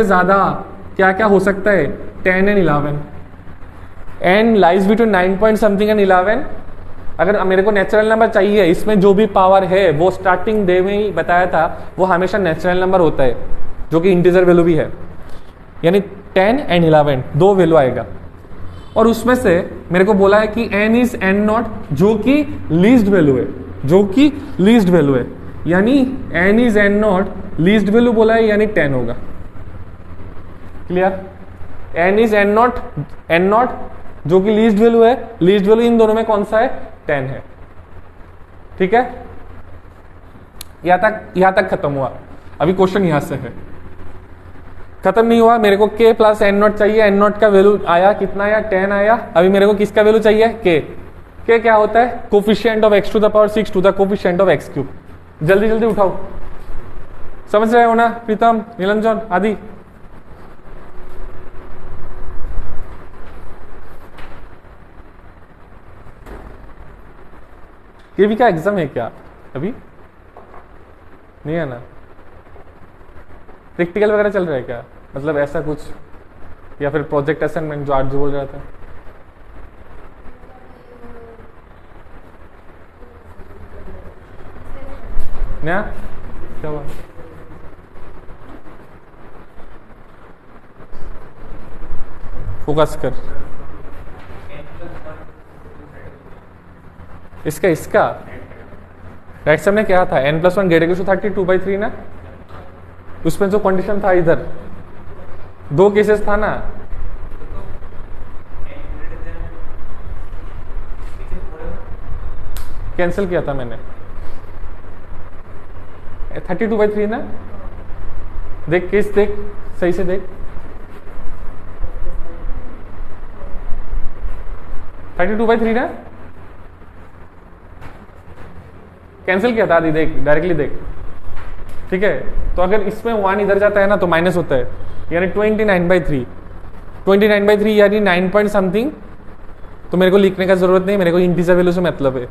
ज्यादा क्या क्या हो सकता है? 10 and 11। n lies between 9 point something and 11। अगर मेरे को नेचुरल नंबर चाहिए, इसमें जो भी पावर है वो स्टार्टिंग डे में ही बताया था, वो हमेशा नेचुरल नंबर होता है जो कि इंटीजर वैल्यू भी है, यानी 10 एंड 11 दो वैल्यू आएगा। और उसमें से मेरे को बोला है कि n इज n नॉट जो कि लीस्ट वैल्यू है, यानी n is n not, least value बोला है यानी 10 होगा। Clear? n is n not जो कि लीस्ट वैल्यू है, लीस्ट वैल्यू इन दोनों में कौन सा है? 10 है। ठीक है, यहां तक खत्म हुआ। अभी क्वेश्चन यहां से है, खत्म नहीं हुआ। मेरे को k प्लस n नॉट चाहिए। n नॉट का वैल्यू आया, कितना आया? 10 आया। अभी मेरे को किसका वैल्यू चाहिए? k क्या होता है? Coefficient of x to the power 6 टू the coefficient of x cube. जल्दी उठाओ, समझ रहे हो ना प्रीतम, नीलंजन आदि? ये भी क्या एग्जाम है क्या? अभी नहीं है ना? प्रैक्टिकल वगैरह चल रहा है क्या? मतलब ऐसा कुछ, या फिर प्रोजेक्ट असाइनमेंट जो आज जो बोल रहा था? नया क्या हुआ? फोकस कर। इसका राइट सामने क्या था? n+1 ग्रेटर टू 32/3 ना। उसमें जो कंडीशन था, इधर दो केसेस था ना। कैंसिल किया था मैंने। 32/3 ना। देख केस, देख सही से देख। 32/3 ना, कैंसिल किया था आदि। देख डायरेक्टली देख। ठीक है, तो अगर इसमें 1 इधर जाता है ना तो माइनस होता है, यानी 29/3 यानी 9 पॉइंट समथिंग। तो मेरे को लिखने का जरूरत नहीं, मेरे को इंटीजर वैल्यू से मतलब है,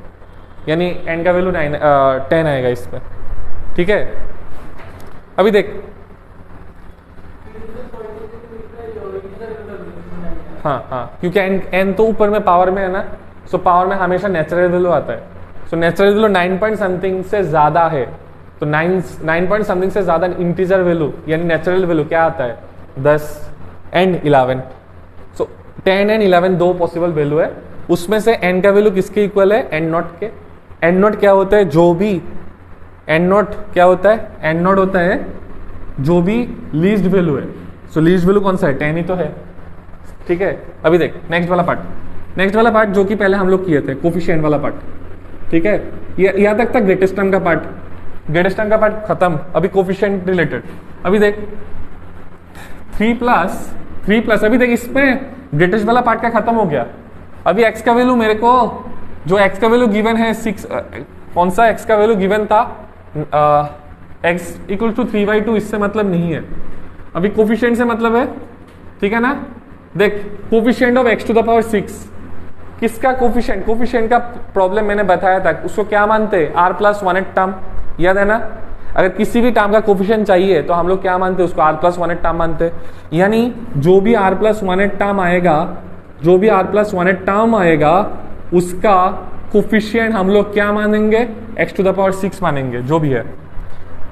यानी n का वैल्यू 10 आएगा इसमें। ठीक है, अभी देख। हाँ, क्योंकि n तो ऊपर में पावर में है ना, सो पावर में हमेशा नेचुरल वैल्यू आता है। So natural value 9 point something से ज्यादा है, तो 9 पॉइंट समथिंग से ज्यादा इंटीजर वैल्यू यानी नेचुरल वैल्यू क्या आता है? 10 एंड 11। सो 10 एंड 11 दो पॉसिबल वैल्यू है। उसमें से n का वैल्यू किसके इक्वल है? n नॉट के। n नॉट क्या होता है? जो भी n नॉट क्या होता है? n नॉट होता है जो भी लीस्ट वैल्यू है। सो लीस्ट वैल्यू कौन सा है? 10 ही तो है। ठीक है, अभी देख नेक्स्ट वाला पार्ट जो कि पहले हम लोग किए थे, कोफिशिएंट वाला पार्ट। ठीक है, यहां तक था ग्रेटेस्ट टर्म का पार्ट। ग्रेटेस्ट टर्म का पार्ट खत्म, अभी कोफिशिएंट रिलेटेड। अभी देख 3 प्लस अभी देख इसमें ग्रेटेस्ट वाला पार्ट का खत्म हो गया। अभी x का वैल्यू मेरे को, जो x का वैल्यू गिवन है 6, कौन सा x का वैल्यू गिवन था? x इक्वल टू 3/2, इससे मतलब नहीं है। अभी कोफिशिएंट से मतलब है। ठीक है ना? देख coefficient of x to the power 6, किसका कोफिशिएंट का प्रॉब्लम मैंने बताया था, उसको क्या मानते हैं? r+1 टर्म, याद है ना? अगर किसी भी टर्म का कोफिशिएंट चाहिए तो हम लोग क्या मानते हैं, उसको r+1 टर्म मानते हैं। यानी जो भी r+1 टर्म आएगा, जो भी r+1 टर्म आएगा उसका कोफिशिएंट हम लोग क्या मानेंगे, x⁶ मानेंगे, जो भी है।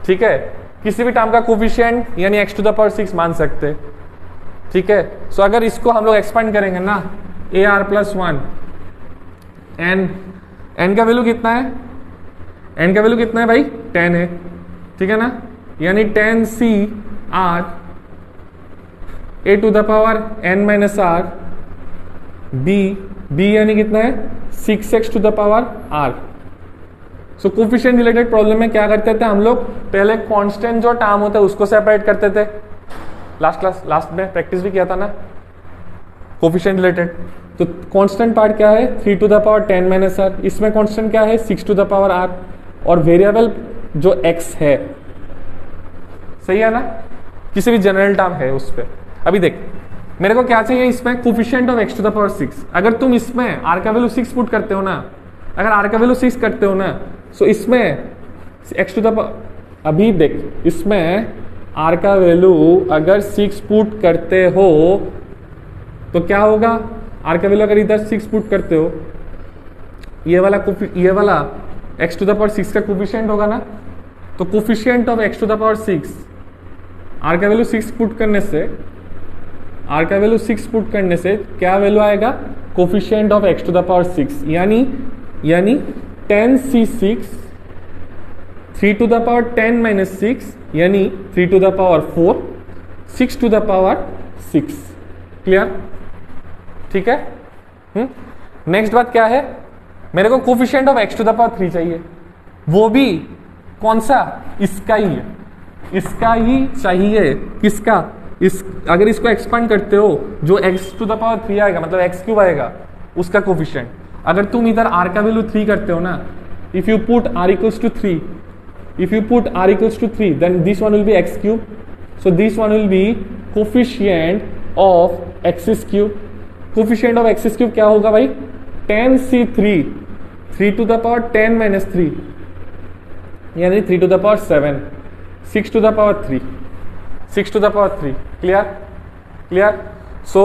ठीक है, किसी भी टर्म का कोफिशिएंट यानी x⁶ मान सकते। ठीक है, सो अगर इसको हम लोग एक्सपेंड करेंगे ना, ar+1 n का वैल्यू कितना है, n का वैल्यू कितना है भाई, 10 है। ठीक है ना, यानी 10c r a⁻n-r b यानी कितना है 6x⁻r। सो कोफिशिएंट रिलेटेड प्रॉब्लम में क्या करते थे हम लोग, पहले कांस्टेंट जो टर्म होता है उसको सेपरेट करते थे। लास्ट में प्रैक्टिस भी किया था ना कोफिशिएंट रिलेटेड। तो कांस्टेंट पार्ट क्या है 3⁻10⁻r, इसमें कांस्टेंट क्या है 6⁻r, और वेरिएबल जो x है, सही है ना, किसी भी जनरल टर्म है उस पर। अभी देख मेरे को क्या चाहिए इसमें, कोफिशिएंट ऑफ x⁶। अगर तुम इसमें r का वैल्यू 6 पुट करते हो ना, अगर r का वैल्यू 6 करते हो ना, सो इसमें अभी देख इसमें r का वैल्यू अगर 6 पुट करते हो तो क्या होगा, r का वैल्यू अगर इधर 6 पुट करते हो, ये वाला x⁶ का कोफिशिएंट होगा ना, तो कोफिशिएंट ऑफ x⁶ r का वैल्यू 6 पुट करने से क्या वैल्यू आएगा, कोफिशिएंट ऑफ x⁶, यानी 10c6 3⁻10⁻6 यानी 3⁴ 6⁶। क्लियर, ठीक है। नेक्स्ट बात क्या है, मेरे को कोफिशिएंट ऑफ x⁵ चाहिए, वो भी कौन सा, इसका ही चाहिए। किसका, अगर इसको एक्सपांड करते हो जो x⁵ आएगा, मतलब x³ आएगा, उसका कोफिशिएंट। अगर तुम इधर r का वैल्यू 3 करते हो ना, if you put r equals to 3 then this one will be x³, so this one will be coefficient of x³। Coefficient of x³ क्या होगा भाई, 10c3 3⁻10⁻3 यानी 3⁻7 6⁻3। क्लियर। सो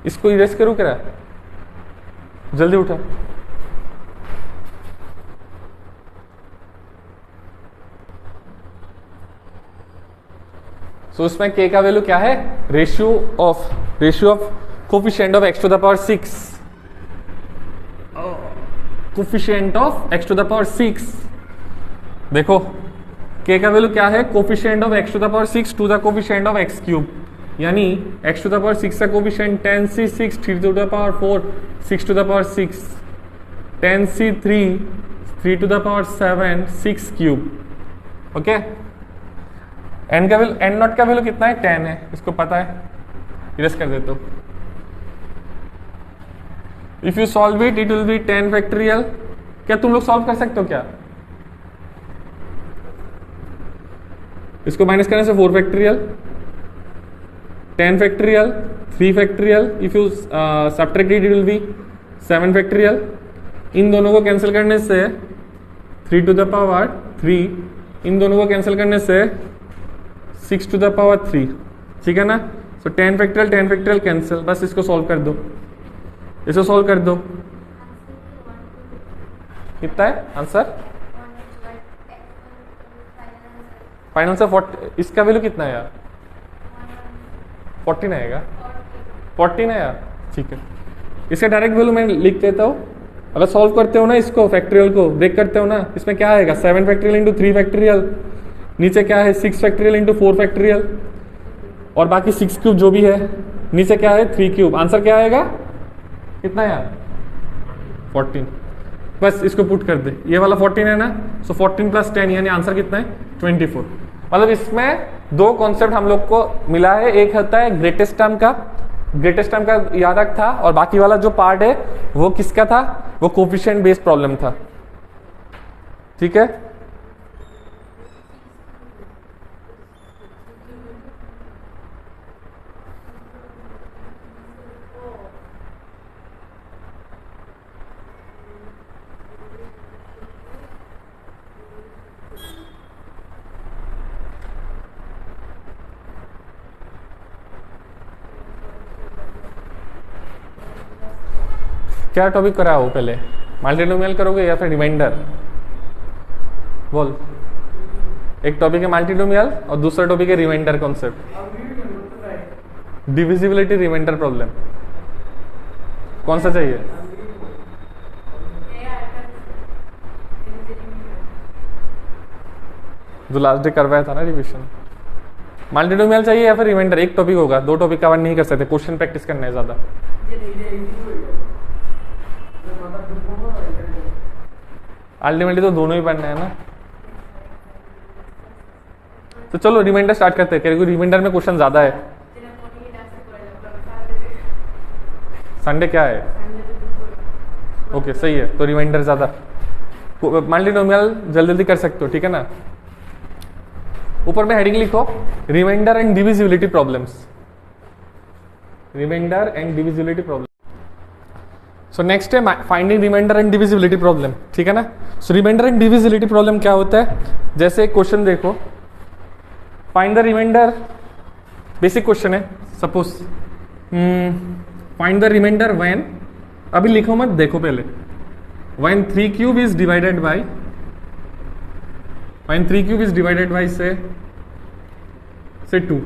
इसको इरेज करूं क्या, जल्दी उठा। सो उसमें k का वैल्यू क्या है, ratio of coefficient of x⁶, coefficient of x⁶। देखो k का वैल्यू क्या है, coefficient of x⁶ to the coefficient of x³, यानी x⁶ का coefficient 10c6 3⁴ 6⁶, 10c3 3⁻7 6³। Okay, n का वैल्यू n0 का वैल्यू कितना है, 10 है, इसको पता है, इरेज कर देता हूं। If you solve it will B 10 factorial. क्या तुम लोग सॉल्व कर सकते हो क्या, इसको माइनस करने से 4 factorial, 10 factorial, 3 factorial, if you subtract it will be 7 factorial. इन दोनों को कैंसिल करने से 3⁻3, इन दोनों को कैंसिल करने से 6⁻3। ठीक है ना, सो 10 फैक्टोरियल कैंसिल, बस इसको सॉल्व कर दो, कितना है आंसर, फाइनल से 40, इसका वैल्यू कितना है यार, 14 आएगा, 14 है यार। ठीक है, इसका डायरेक्ट वैल्यू मैं लिख देता हूँ। अगर सॉल्व करते हो ना, इसको फैक्टोरियल को ब्रेक करते हो ना, इसमें क्या आएगा 7 फैक्टोरियल इंटू 3 फैक्टोरियल, नीचे क्या है 6 फैक्टोरियल इंटू 4 फैक्टोरियल, और बाकी 6³ जो भी है, नीचे क्या है 3³। आंसर क्या आएगा, कितना यार 14। बस इसको पुट कर दे, ये वाला 14 है ना, सो 14 + 10 यानी आंसर कितना है 24। मतलब इसमें दो कॉन्सेप्ट हम लोग को मिला है, एक होता है ग्रेटेस्ट टर्म का याद रख था, और बाकी वाला जो पार्ट है वो किसका था, वो कोफिशिएंट बेस्ड प्रॉब्लम था। ठीक है, क्या टॉपिक कराओ पहले, मल्टीनोमियल करोगे या फिर रिमाइंडर? बोल। एक टॉपिक है मल्टीनोमियल और दूसरा टॉपिक है remainder concept, divisibility remainder problem. कौन सा चाहिए? जो लास्ट डे करवाया था ना रिवीजन। मल्टीनोमियल चाहिए या फिर रिमाइंडर? एक टॉपिक होगा, दो टॉपिक कवर नहीं कर सकते, क्वेश्चन प्रैक्टिस करना है ज्यादा। अल्टीमेटली तो दोनों ही पढ़ना है ना। तो चलो रिमाइंडर स्टार्ट करते हैं, क्योंकि रिमाइंडर में क्वेश्चन ज्यादा है। संडे क्या है? ओके सही है, तो रिमाइंडर ज्यादा। मल्टीनोमियल जल्दी जल्दी कर सकते हो, ठीक है ना। ऊपर में हेडिंग लिखो, remainder and divisibility problems. Remainder and divisibility problem. So next है finding remainder and divisibility problem, ठीक है ना। So remainder and divisibility problem क्या होता है? जैसे एक क्वेश्चन देखो, find the remainder, basic question है। Suppose find the remainder when, अभी लिखो मत, देखो पहले। When 3 cube is divided by, when 3 cube is divided by से 2,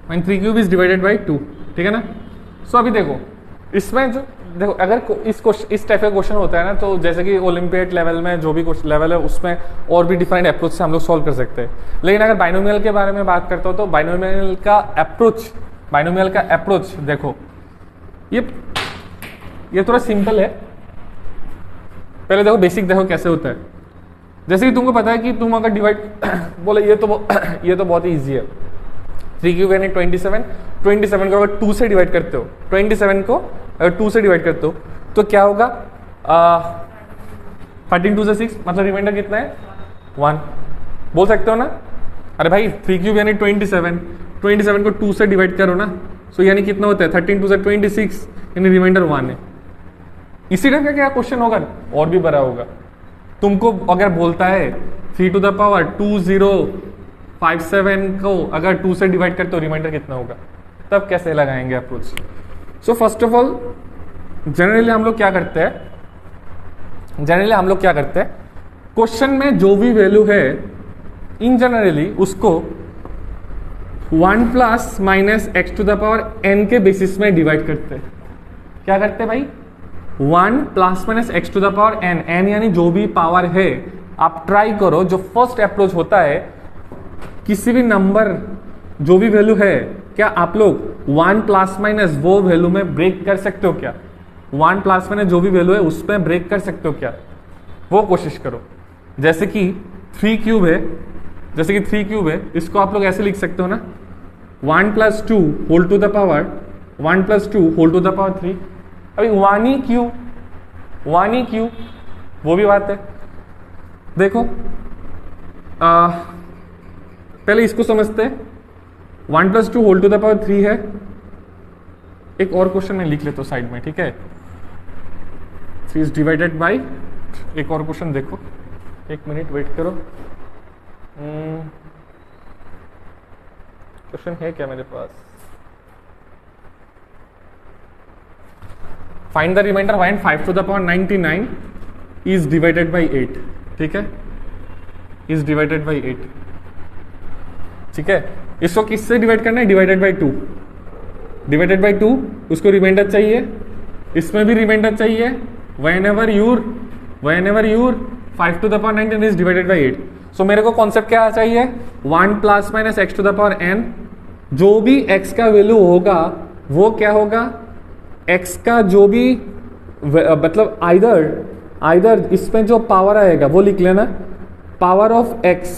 when 3 cube is divided bye 2, ठीक है ना। सो अभी देखो, इसमें जो देखो, अगर इस टाइप का क्वेश्चन होता है ना, तो जैसे कि ओलंपियाड लेवल में जो भी लेवल है उसमें और भी डिफरेंट अप्रोच से हम लोग सॉल्व कर सकते हैं। लेकिन अगर बाइनोमियल के बारे में बात करता हूं तो बाइनोमियल का अप्रोच देखो, ये थोड़ा सिंपल है। पहले देखो बेसिक देखो कैसे होता है। जैसे कि तुमको पता है कि तुम अगर डिवाइड बोले, ये तो बहुत ही ईजी है। 3 क्यूब यानी 27 को अगर 2 से डिवाइड करते हो, 27 को अगर 2 से डिवाइड करते हो तो क्या होगा? 13 2 से 6, मतलब रिमाइंडर कितना है? 1। बोल सकते हो ना। अरे भाई 3 क्यूब यानी 27 को 2 से डिवाइड करो ना, सो यानी कितना होता है? 13 2 से 26, यानी रिमाइंडर 1 है। इसी टाइप का क्या क्वेश्चन होगा और भी बड़ा होगा। तुमको अगर बोलता है 3 टू द पावर 2057 को अगर 2 से डिवाइड करते हो रिमाइंडर कितना होगा, तब कैसे लगाएंगे approach? So first of all generally हम लोग क्या करते हैं, क्वेश्चन में जो भी वैल्यू है इन जनरली उसको 1 plus minus x to the power n के बेसिस में डिवाइड करते हैं। क्या करते हैं भाई? 1 plus minus x to the power n यानी जो भी पावर है, आप ट्राई करो। जो फर्स्ट अप्रोच होता है, किसी भी नंबर जो भी वैल्यू है, क्या आप लोग 1 प्लस माइनस वो वैल्यू में ब्रेक कर सकते हो क्या? 1 प्लस माइनस जो भी वैल्यू है उसमें ब्रेक कर सकते हो क्या? वो कोशिश करो। जैसे कि 3 क्यूब है, इसको आप लोग ऐसे लिख सकते हो ना, 1 plus 2 whole to the power 3। अभी 1 ही क्यू वो भी बात है। देखो पहले इसको समझते हैं। 1 plus 2 whole to the power 3 है। एक और क्वेश्चन मैं लिख लेता हूं साइड में, ठीक है। 3 इज डिवाइडेड बाई, एक और क्वेश्चन देखो, एक मिनट वेट करो। क्वेश्चन है क्या मेरे पास? Find the remainder when 5 to the power 99 is divided by 8, ठीक है, इज डिवाइडेड बाई 8, ठीक है। इसको किससे डिवाइड करना है? डिवाइडेड बाई 2, डिवाइडेड बाई 2, उसको रिमाइंडर चाहिए, इसमें भी रिमाइंडर चाहिए। whenever your 5 to the power 19 is divided by 8। सो मेरे को कॉन्सेप्ट क्या चाहिए? 1 plus minus x to the power n, जो भी x का वैल्यू होगा वो क्या होगा? x का जो भी मतलब आइदर इसमें जो पावर आएगा वो लिख लेना, पावर ऑफ x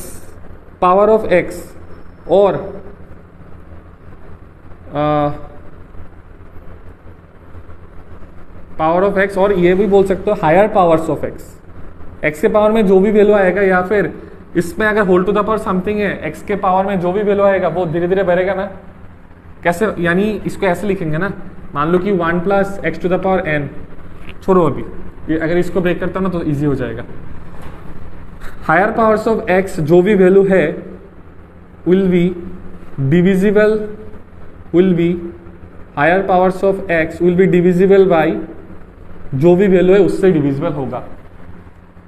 और पावर ऑफ x, और ये भी बोल सकते हो हायर पावर्स ऑफ x के पावर में जो भी वैल्यू आएगा, या फिर इसमें अगर whole to the power something है, x के पावर में जो भी वैल्यू आएगा वो धीरे धीरे बढ़ेगा ना। कैसे? यानी इसको ऐसे लिखेंगे ना, मान लो कि 1 plus x to the power n, छोड़ो अभी ये, अगर इसको ब्रेक करता हूं ना तो इजी हो जाएगा। हायर पावर्स ऑफ x जो भी वैल्यू है will be divisible, higher powers of x will be divisible by जो भी वैल्यू है उससे डिविजिबल होगा।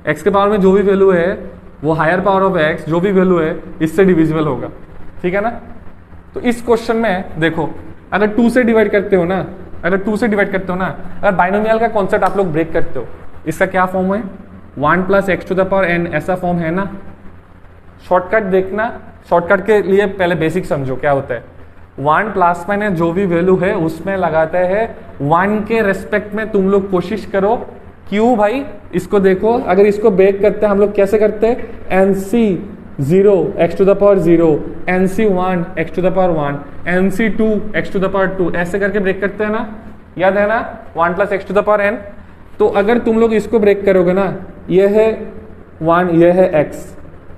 x के पावर में जो भी वैल्यू है वो हायर पावर ऑफ x जो भी वैल्यू है इससे डिविजिबल होगा, ठीक है ना। तो इस क्वेश्चन में देखो, अगर 2 से डिवाइड करते हो ना, अगर बाइनोमियल का कॉन्सेप्ट आप लोग ब्रेक करते हो, इसका क्या फॉर्म है, 1 + x to the power n, ऐसा फॉर्म है ना। शॉर्टकट देखना, शॉर्टकट के लिए पहले बेसिक समझो क्या होता है। 1 प्लस माइनस जो भी वैल्यू है उसमें लगाते हैं 1 के रेस्पेक्ट में। तुम लोग कोशिश करो, क्यों भाई, इसको देखो, अगर इसको ब्रेक करते हैं हम लोग कैसे करते हैं, nc 0 x to the power 0, nc 1 x to the power 1, nc 2 x to the power 2, ऐसे करके ब्रेक करते हैं ना, याद है ना, 1 + x to the power n। तो अगर तुम लोग इसको ब्रेक करोगे ना, ये है 1, ये है x,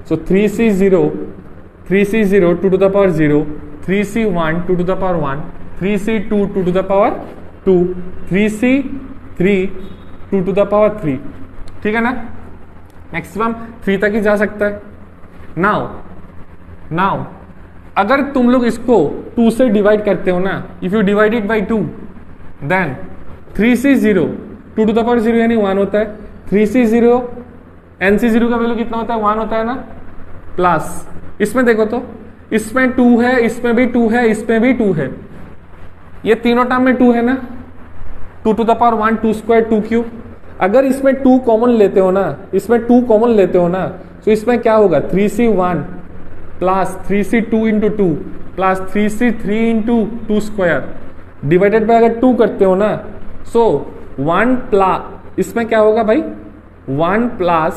so 3c0 2 to the power 0, 3c1 2 to the power 1, 3c2 2 to the power 2, 3c3 2 to the power 3, ठीक है ना। मैक्सिमम 3 तक ही जा सकता है। नाउ अगर तुम लोग इसको 2 से डिवाइड करते हो ना, if you divide it by 2, then 3c0 2 to the power 0 यानी 1 होता है, 3c0 nc0 का वैल्यू कितना होता है, 1 होता है ना, प्लस इसमें देखो तो, इसमें 2 है, इसमें भी 2 है, इसमें भी 2 है, ये तीनों टर्म में 2 है ना, 2 to the power 1, 2 square 2 cube. अगर इसमें 2 कॉमन लेते हो ना, तो इसमें क्या होगा, 3c1 plus 3c2 into 2 plus 3c3 into 2 square divided by अगर 2 करते हो ना, सो 1 प्लस, इसमें क्या होगा भाई, 1 प्लस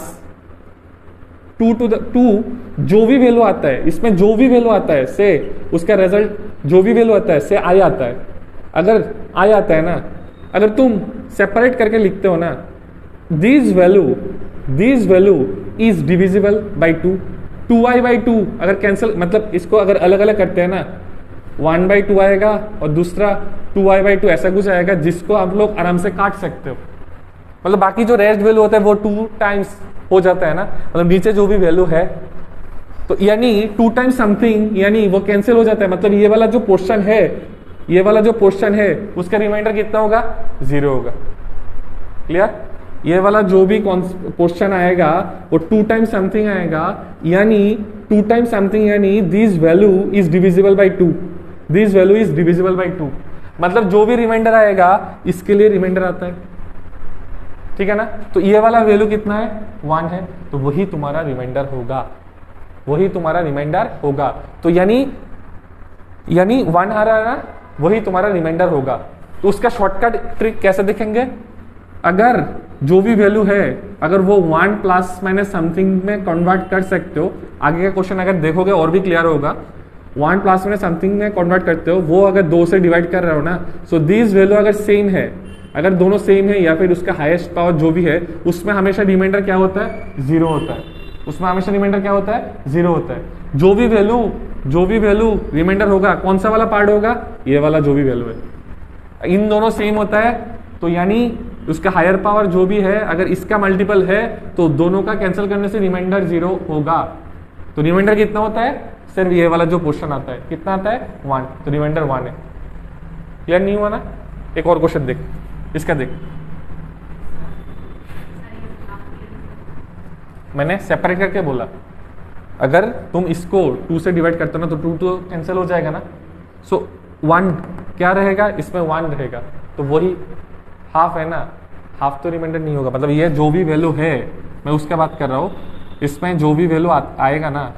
2 टू द 2 जो भी वैल्यू आता है, इसमें जो भी वैल्यू आता है से उसका रिजल्ट जो भी वैल्यू आता है से आई आता है। अगर आई आता है ना, अगर तुम सेपरेट करके लिखते हो ना, this value is divisible by 2, 2i/2 अगर कैंसिल, मतलब इसको अगर अलग अलग करते हैं ना, 1/2 आएगा और दूसरा 2i/2, ऐसा कुछ आएगा जिसको आप लोग आराम से काट सकते हो। मतलब बाकी जो रेस्ट वैल्यू होता है वो 2 टाइम्स हो जाता है ना, मतलब नीचे जो भी वैल्यू है, तो यानी 2 टाइम्स समथिंग, यानी वो कैंसिल हो जाता है। मतलब ये वाला जो पोर्शन है उसका रिमाइंडर कितना होगा, 0 होगा। क्लियर, ये वाला जो भी पोर्शन आएगा वो 2 टाइम्स समथिंग आएगा, यानी 2 टाइम्स समथिंग, यानी this value is divisible by 2, मतलब जो भी रिमाइंडर आएगा इसके लिए रिमाइंडर आता है, ठीक है ना। तो ये वाला वैल्यू कितना है, 1 है, तो वही तुम्हारा रिमाइंडर होगा, तो यानी 1 आ रहा है ना, वही तुम्हारा रिमाइंडर होगा। तो उसका शॉर्टकट ट्रिक कैसे दिखेंगे, अगर जो भी वैल्यू है अगर वो 1 प्लस माइनस समथिंग में कन्वर्ट कर सकते हो, आगे का क्वेश्चन अगर देखोगे और भी क्लियर होगा, 1 प्लस माइनस समथिंग में कन्वर्ट करते हो, वो अगर 2 से डिवाइड कर रहे हो ना, सो दिस वैल्यू अगर सेम है, अगर दोनों सेम है या फिर उसका हाईएस्ट पावर जो भी है, उसमें हमेशा रिमाइंडर क्या होता है, 0 होता है। जो भी वैल्यू रिमाइंडर होगा, कौन सा वाला पार्ट होगा, ये वाला जो भी वैल्यू है, इन दोनों सेम होता है, तो यानी उसका हायर पावर जो भी है अगर इसका मल्टीपल है तो दोनों का कैंसिल करने से रिमाइंडर 0 होगा। तो रिमाइंडर कितना होता है, सिर्फ ये वाला जो पोर्शन आता है कितना आता है, 1, तो रिमाइंडर 1 है। क्लियर नहीं हुआ ना। एक और क्वेश्चन देख, इसका देख, मैंने सेपरेट करके बोला, अगर तुम इसको 2 से डिवाइड करते हो ना तो 2 तो कैंसिल हो जाएगा ना, सो 1 क्या रहेगा, इसमें 1 रहेगा, तो वही हाफ है ना, हाफ तो रिमाइंडर नहीं होगा। मतलब ये जो भी वैल्यू है, मैं उसका बात कर रहा हूँ, इसमें जो भी वैल्यू आएगा ना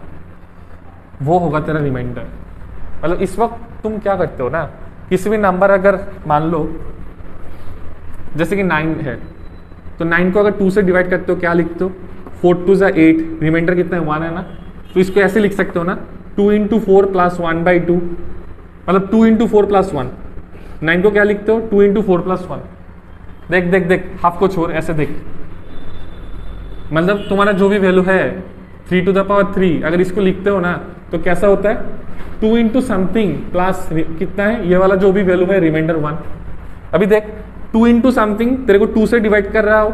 वो होगा तेरा रिमाइंडर। मतलब इस वक्त तुम क्या करते हो ना, किसी भी नंबर अगर मान लो जैसे कि 9 है, तो 9 को अगर 2 से डिवाइड करते हो क्या लिखते हो, 4 2 = 8, रिमाइंडर कितना है, 1 है ना, तो इसको ऐसे लिख सकते हो ना, 2 × 4 + 1/2, मतलब 2 × 4 + 1। 9 को क्या लिखते हो, 2 × 4 + 1। देख हाफ को छोड़, ऐसे देख, मतलब तुम्हारा जो भी वैल्यू है 3 टू द पावर 3, अगर इसको लिखते हो ना तो कैसा होता है, 2 × समथिंग प्लस कितना है, ये वाला जो भी वैल्यू है रिमाइंडर 1। अभी देख 2 × समथिंग तेरे को 2 से डिवाइड कर रहा हो,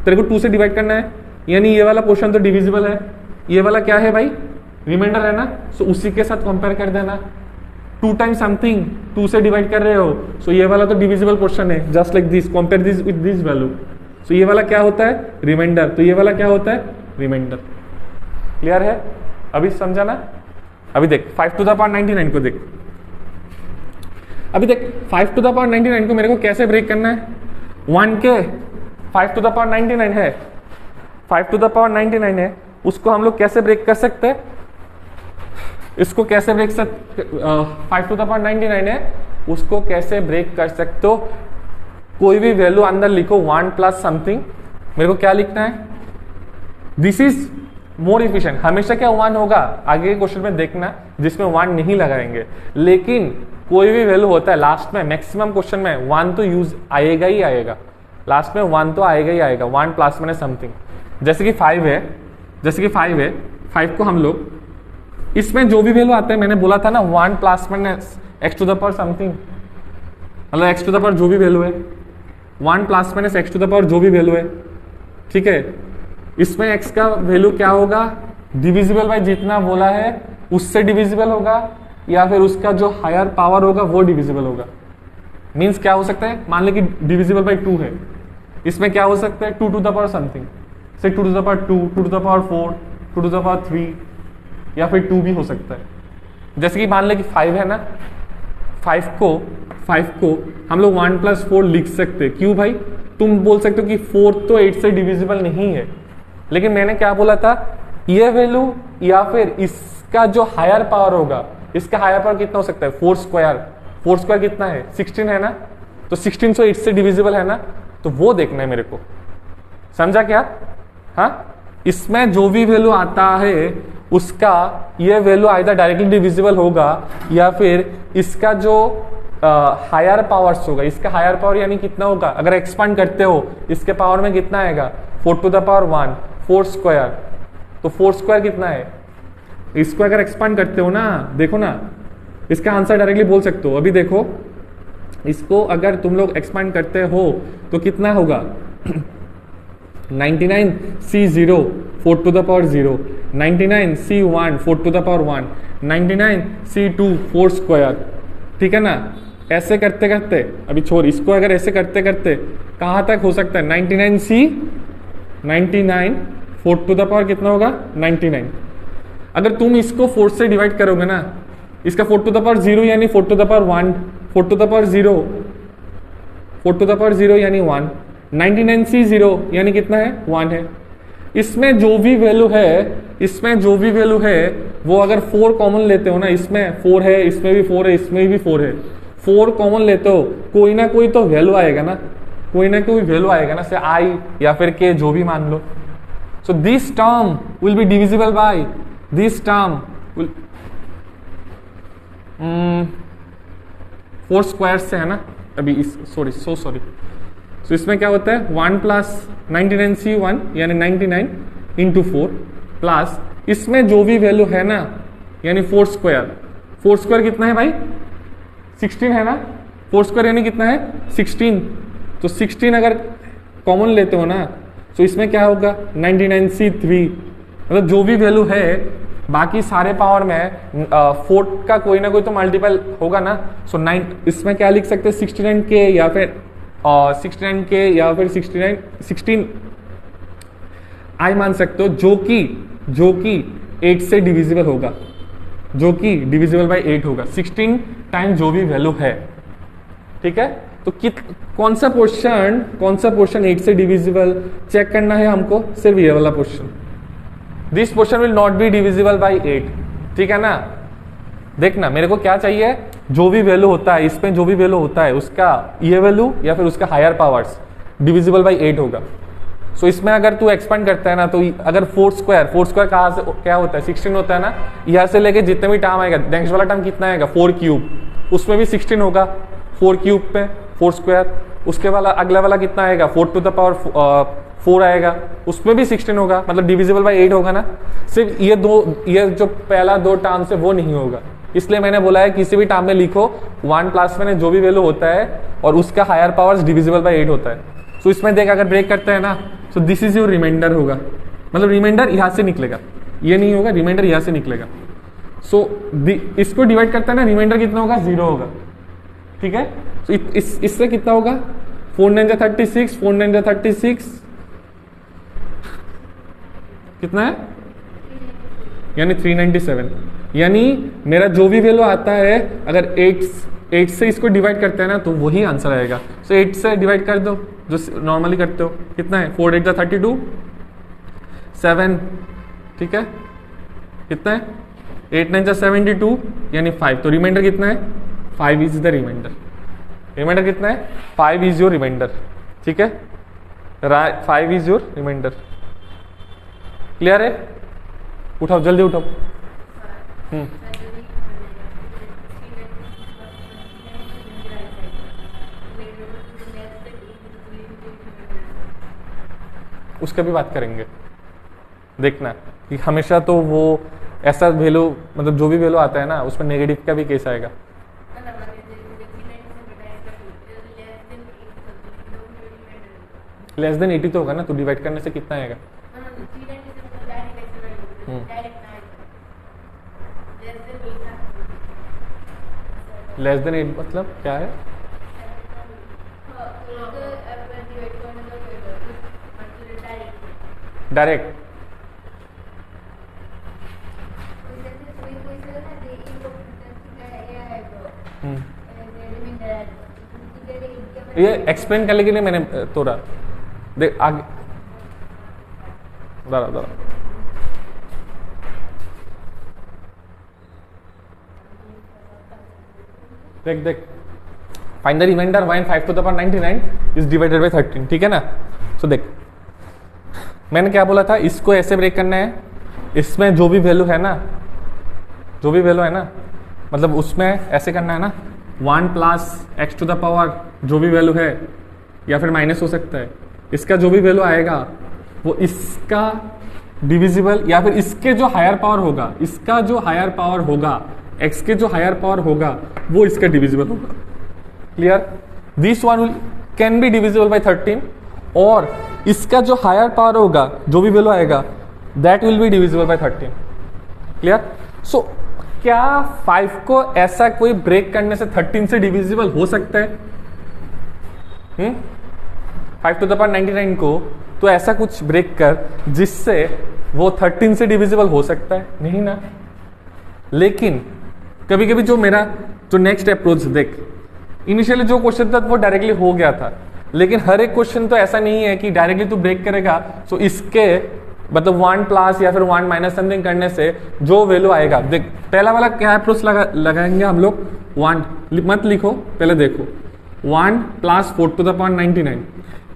तेरे को 2 से डिवाइड करना है, यानी ये वाला पोर्शन तो डिविजिबल है, ये वाला क्या है भाई, रिमाइंडर है ना, सो उसी के साथ कंपेयर कर देना। 2 टाइम्स समथिंग 2 से डिवाइड कर रहे हो, सो ये वाला तो डिविजिबल पोर्शन है, just like this, compare this with this value. So ये वाला क्या होता है, रिमाइंडर, तो ये वाला क्या होता है, रिमाइंडर। क्लियर है, अभी समझा ना। अभी देख 5 टू द पावर 99 को देख, अभी देख 5 टू द पावर 99 को मेरे को कैसे ब्रेक करना है, 1 के 5 टू द पावर 99 है, 5 टू द पावर 99 है, उसको हम लोग कैसे ब्रेक कर सकते हैं, इसको कैसे ब्रेक सकते, 5 टू द पावर 99 है, उसको कैसे ब्रेक कर सकते हो, कोई भी वैल्यू अंदर लिखो 1 प्लस समथिंग, मेरे को क्या लिखना है, दिस इज मोर इफिशिएंट। हमेशा क्या 1 होगा, आगे के क्वेश्चन में देखना जिसमें 1 नहीं लगाएंगे, लेकिन कोई भी वैल्यू होता है लास्ट में, मैक्सिमम क्वेश्चन में 1 तो यूज आएगा ही आएगा, लास्ट में 1 तो आएगा ही आएगा, 1 प्लस माइनस समथिंग। जैसे कि 5 है, जैसे कि 5 है, 5 को हम लोग इसमें जो भी वैल्यू आता है, मैंने बोला था ना 1 plus minus x to the power something, मतलब एक्स टू द पावर जो भी वैल्यू है, 1 plus minus x to the power जो भी वैल्यू है, ठीक है। इसमें x का वैल्यू क्या होगा, डिविजिबल बाय जितना बोला है उससे डिविजिबल होगा, या फिर उसका जो हायर पावर होगा वो डिविजिबल होगा। मीन्स क्या हो सकता है, मान ले कि डिविजिबल बाय 2 है, इसमें क्या हो सकता है 2 टू द पावर समथिंग, से 2 to the power 2, 2 to the power 4, 2 to the power 3, या फिर 2 भी हो सकता है। जैसे कि मान ले कि 5 है ना, 5 को हम लोग 1 प्लस 4 लिख सकते, क्यों भाई, तुम बोल सकते हो कि 4 तो 8 से डिविजिबल नहीं है, लेकिन मैंने क्या बोला था, ये वैल्यू या फिर इसका जो हायर पावर होगा, इसका हायर पावर कितना हो सकता है, 4 स्क्वायर, 4 स्क्वायर कितना है 16 है ना, तो 16 तो 8 से डिविजिबल है ना, तो वो देखना है मेरे को, समझा क्या। हाँ, इसमें जो भी वैल्यू आता है उसका ये वैल्यू आइदर डायरेक्टली डिविजिबल होगा, या फिर इसका जो हायर पावर्स होगा, इसका हायर पावर यानी कितना होगा, अगर एक्सपांड करते हो इसके पावर में कितना आएगा, 4 टू द पावर 1, 4 स्क्वायर, तो 4 स्क्वायर कितना है, इसको अगर एक्सपांड करते हो ना, देखो ना, इसका आंसर डायरेक्टली बोल सकते हो। अभी देखो, इसको अगर तुम लोग एक्सपांड करते हो तो कितना होगा 99C0 4 to the power 0, 99C1 4 to the power 1, 99C2 4 square, ठीक है ना। ऐसे करते करते, अभी छोड़ इसको, अगर ऐसे करते करते कहाँ तक हो सकता है, 99 4 टू द पावर कितना होगा 99। अगर तुम इसको 4 से डिवाइड करोगे ना, इसका 4 टू द पावर 0 यानी 4 to the power 1, 4 to the power 0, 4 to the power 0 यानी 1, 99C0 यानी कितना है 1 है। इसमें जो भी वैल्यू है, इसमें जो भी वैल्यू है वो अगर 4 कॉमन लेते हो ना, इसमें 4 है, इसमें भी 4 है, इसमें भी 4 है, 4 कॉमन लेते हो, कोई ना कोई तो वैल्यू आएगा ना, कोई ना कोई वैल्यू आएगा ना, से आई या फिर के, जो भी मान लो। So this term will be divisible by this term will 4 square से, है ना। अभी इस सॉरी सो इसमें क्या होता है 1 प्लस 99C1 यानी 99 इंटू 4 प्लस इसमें जो भी वैल्यू है ना, यानी 4 स्क्वायर, 4 स्क्वायर कितना है भाई 16 है ना, 4 स्क्वायर यानी कितना है 16, तो 16 अगर कॉमन लेते हो ना, तो इसमें क्या होगा 99C3, मतलब जो भी वैल्यू है बाकी सारे पावर में 4 का कोई ना कोई तो मल्टीपल होगा ना। सो 9 इसमें क्या लिख सकते हैं 69K या फिर 69K या फिर 16 आई मान सकते हो, जो कि 8 से डिविजिबल होगा, जो कि डिविजिबल बाय 8 होगा, 16 टाइम जो भी वैल्यू है, ठीक है। तो कौन सा पोर्शन 8 से डिविजिबल चेक करना है हमको, सिर्फ ये वाला portion, this portion will not be divisible bye 8, ठीक है ना। देखना मेरे को क्या चाहिए, जो भी वैल्यू होता है, इसमें जो भी वैल्यू होता है उसका ये वैल्यू या फिर उसका हायर पावर्स डिविजिबल बाय 8 होगा। सो इसमें अगर तू एक्सपेंड करता है ना, तो अगर 4 स्क्वायर कहाँ से क्या होता है 16 होता है ना, यहाँ से लेके जितने भी टर्म आएगा, नेक्स्ट वाला टर्म कितना आएगा 4 क्यूब, उसमें भी 16 होगा 4 क्यूब पे 4 स्क्वायर, उसके वाला अगला वाला कितना आएगा 4 टू द पावर 4 आएगा, उसमें भी 16 होगा, मतलब डिविजिबल बाय 8 होगा ना। सिर्फ ये जो पहला 2 टर्म से वो नहीं होगा, इसलिए मैंने बोला है किसी भी टर्म में लिखो 1 प्लस में जो भी वैल्यू होता है और उसका हायर पावर्स डिविजिबल बाय 8 होता है। सो इसमें देख अगर ब्रेक करते हैं ना, so this is your remainder होगा, मतलब रिमाइंडर यहाँ से निकलेगा, ये नहीं होगा, रिमाइंडर यहाँ से निकलेगा। सो इसको डिवाइड करता है ना, रिमाइंडर कितना होगा, 0 होगा। ठीक है, तो इससे कितना होगा, 4 9 36, 4 9 36 कितना है, यानी 397। यानी मेरा जो भी वैल्यू आता है, अगर 8 से इसको डिवाइड करते हैं ना, तो वही आंसर आएगा। सो 8 से डिवाइड कर दो जो नॉर्मली करते हो, कितना है, 4 8 32, 7, ठीक है, कितना है, 8 9 72, यानी 5। तो रिमाइंडर कितना है, 5 इज द रिमाइंडर। रिमाइंडर कितना है, 5 इज योर रिमाइंडर। ठीक है, 5 इज योर रिमाइंडर। क्लियर है, उठाओ जल्दी उठाओ। उसका भी बात करेंगे, देखना कि हमेशा तो वो ऐसा वैल्यू, मतलब जो भी वैल्यू आता है ना, उसमें नेगेटिव का भी केस आएगा। लेस देन 80 तो होगा ना, तो डिवाइड करने से कितना आएगा, लेस देन 8 मतलब क्या है, डायरेक्ट। ये एक्सप्लेन करने के लिए मैंने तोड़ा, देख आगे दरा देख find the remainder when 5 to the power 99 is divided by 13। ठीक है ना, सो देख मैंने क्या बोला था, इसको ऐसे ब्रेक करना है, इसमें जो भी वैल्यू है ना, जो भी वैल्यू है ना, मतलब उसमें ऐसे करना है ना, 1 plus x to the power जो भी वैल्यू है, या फिर माइनस हो सकता है, इसका जो भी वैल्यू आएगा वो इसका डिविजिबल, या फिर इसके जो हायर पावर होगा, इसका जो हायर पावर होगा, x के जो हायर पावर होगा वो इसका डिविजिबल होगा। Clear, this one can be divisible by 13, और इसका जो हायर पावर होगा, जो भी वैल्यू आएगा, that will be divisible by 13। Clear, so क्या 5 को ऐसा कोई ब्रेक करने से 13 से डिविजिबल हो सकता है? 5 to the power 99 को तो ऐसा कुछ ब्रेक कर जिससे वो 13 से डिविजिबल हो सकता है? नहीं ना। लेकिन कभी कभी जो मेरा जो नेक्स्ट अप्रोच देख, इनिशियली जो क्वेश्चन था वो डायरेक्टली हो गया था, लेकिन हर एक क्वेश्चन तो ऐसा नहीं है कि डायरेक्टली तू ब्रेक करेगा तो इसके मतलब 1 प्लस या फिर 1 माइनस समथिंग करने से जो वैल्यू आएगा। देख पहला वाला क्या अप्रोच लगाएंगे हम लोग, 1 मत लिखो, पहले देखो 1 प्लस 4 to the power 99।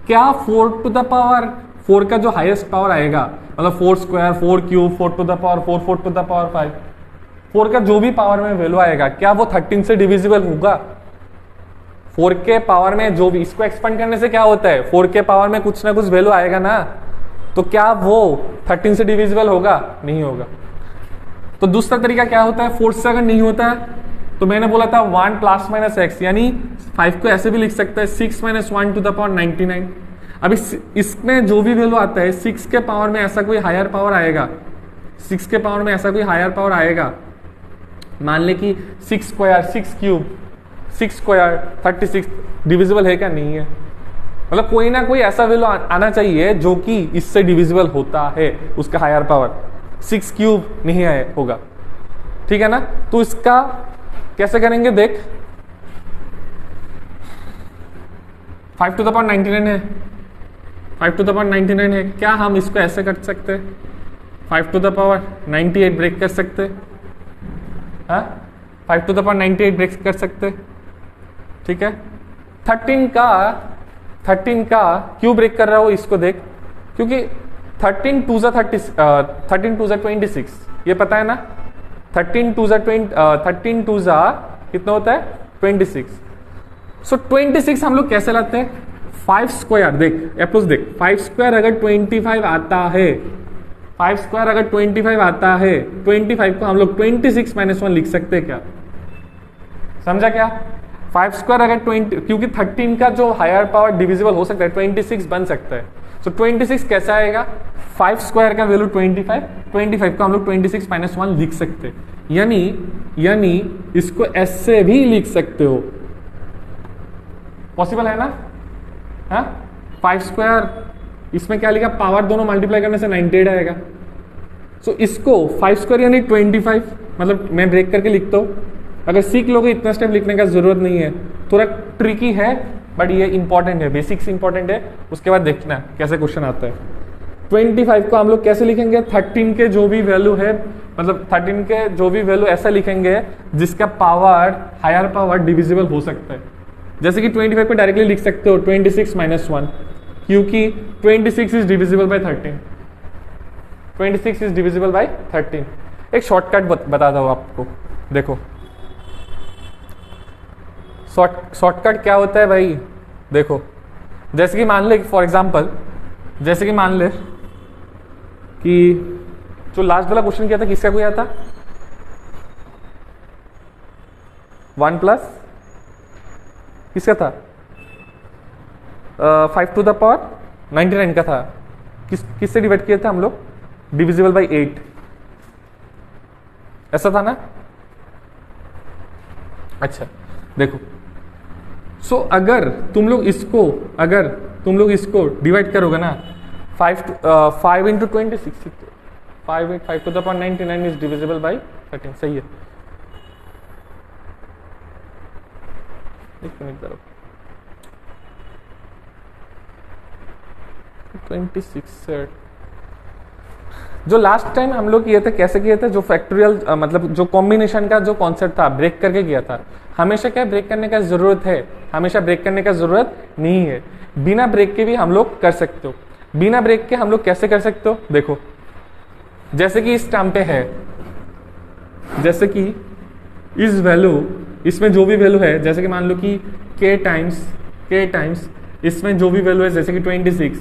क्या 4 to the power 4 का जो हाईएस्ट पावर आएगा, मतलब 4 square 4 cube 4 to the power 4 4 to the power 5, 4 का जो भी पावर में वैल्यू आएगा क्या वो 13 से डिविजिबल होगा? 4 के पावर में जो भी, इसको एक्सपेंड करने से क्या होता है, 4 के पावर में कुछ ना कुछ वैल्यू आएगा ना, तो क्या वो 13 से डिविजिबल होगा? नहीं होगा। तो दूसरा तरीका क्या होता है, 4 से अगर नहीं होता है तो मैंने बोला था 1 प्लस माइनस एक्स, यानी 5 को ऐसे भी लिख सकता है 6 माइनस 1 to the power 99। अब इसमें जो भी वैल्यू आता है 6 के पावर में ऐसा कोई हायर पावर आएगा, 6 के पावर में ऐसा कोई हायर पावर आएगा, मान ले कि 6 स्क्वायर 6 क्यूब 6 स्क्वायर 36 डिविजिबल है क्या? नहीं है। मतलब कोई ना कोई ऐसा वैल्यू आना चाहिए जो कि इससे डिविजिबल होता है, उसका हायर पावर 6 क्यूब नहीं आए होगा। ठीक है ना, तो इसका कैसे करेंगे देख, 5 to the power 99 है, 5 to the power 99 है, क्या हम इसको ऐसे कर सकते हैं, 5 to the power 98 ब्रेक कर सकते, हाँ 5 to the power 98 ब्रेक कर सकते। ठीक है, 13 का क्यों ब्रेक कर रहा हो इसको देख, क्योंकि 13 2 जा 26, ये पता है ना, 13 2 जा कितना होता है 26। सो 26 हम लोग कैसे लाते हैं, 5 स्क्वायर देख अप्रोच देख, 5 स्क्वायर अगर 25 आता है, 5 स्क्वायर अगर 25 आता है, 25 को हम लोग 26 माइनस 1 लिख सकते हैं क्या? समझा क्या? 5 स्क्वायर अगर 20, क्योंकि 13 का जो हायर पावर डिविजिबल हो सकता है 26 बन सकता है। सो 26 कैसा आएगा, 5 स्क्वायर का वैल्यू 25 को हम लोग 26 माइनस 1 लिख सकते हैं। यानी इसको एस से भी लिख सकते हो, पॉसिबल है ना? हाँ, 5 स्क्वायर, इसमें क्या लिखा, पावर दोनों मल्टीप्लाई करने से 98 आएगा। सो इसको 5 स्क्वायर यानी 25, मतलब मैं ब्रेक करके लिखता हूँ। अगर सीख लोगे इतना स्टेप लिखने का जरूरत नहीं है, थोड़ा ट्रिकी है बट ये इंपॉर्टेंट है, बेसिक्स इंपॉर्टेंट है, उसके बाद देखना कैसे क्वेश्चन आता है। 25 को हम लोग कैसे लिखेंगे, 13 के जो भी वैल्यू है, मतलब 13 के जो भी वैल्यू ऐसा लिखेंगे जिसका पावर, हायर पावर डिविजिबल हो सकता है। जैसे कि 25 को डायरेक्टली लिख सकते हो 26 - 1, क्योंकि 26 is divisible by 13। 26 is divisible by 13। एक शॉर्टकट बताता हूं आपको, देखो शॉर्टकट क्या होता है भाई। देखो जैसे कि मान ले, फॉर एग्जांपल जैसे कि मान ले कि जो लास्ट वाला क्वेश्चन किया था किसका कोई आता, 1 प्लस किसका था, 5 टू द पावर 99 का था। किससे डिवाइड किया था हम लोग, डिविजिबल बाय 8, ऐसा था ना। अच्छा देखो, सो अगर तुम लोग इसको डिवाइड करोगे ना, 5 into 26, 5 to the power 99 is divisible by 13, सही है। एक मिनट जरा, 26 जो लास्ट टाइम हम लोग किए थे, कैसे किए थे, जो फैक्टोरियल मतलब जो कॉम्बिनेशन का जो कॉन्सेप्ट था, ब्रेक करके किया था। हमेशा क्या ब्रेक करने का जरूरत है, हमेशा ब्रेक करने का जरूरत नहीं है, बिना ब्रेक के भी हम लोग कर सकते हो। बिना ब्रेक के हम लोग कैसे कर सकते हो, देखो जैसे कि इस टर्म पे है, जैसे कि इस वैल्यू, इसमें जो भी वैल्यू है, जैसे कि मान लो कि k टाइम्स इसमें जो भी वैल्यू है, जैसे कि 26,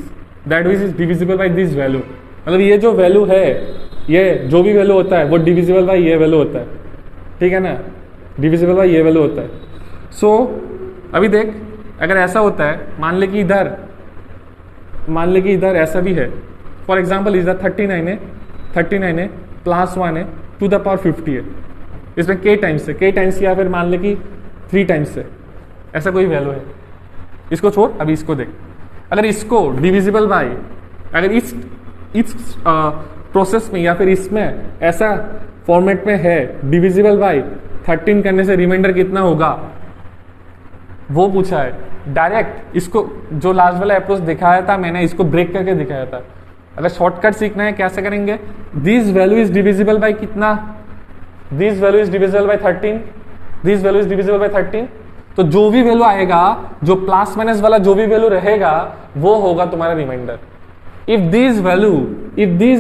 that is divisible by this value. मतलब ये जो वैल्यू है, ये जो भी वैल्यू होता है वो डिविजिबल बाय ये वैल्यू होता है, ठीक है ना, डिविजिबल बाय ये वैल्यू होता है। सो अभी देख, अगर ऐसा होता है, मान ले कि इधर ऐसा भी है, फॉर एग्जाम्पल इधर 39 है प्लस 1 है, टू द पावर 50 है, इसमें k टाइम्स या फिर मान ले कि 3 टाइम्स है, ऐसा कोई वैल्यू है। इसको छोड़, अभी इसको देख, अगर इसको डिविजिबल बाय, अगर इस प्रोसेस में या फिर इसमें ऐसा फॉर्मेट में है, डिविजिबल बाय 13 करने से रिमाइंडर कितना होगा वो पूछा है। डायरेक्ट इसको जो लास्ट वाला अप्रोच दिखाया था मैंने, इसको ब्रेक करके दिखाया था। अगर शॉर्टकट सीखना है कैसे करेंगे, this value is divisible by कितना, this value is divisible by 13, this value is divisible by 13, तो जो भी वैल्यू आएगा, जो प्लस माइनस वाला जो भी वैल्यू रहेगा वो होगा तुम्हारा remainder. If this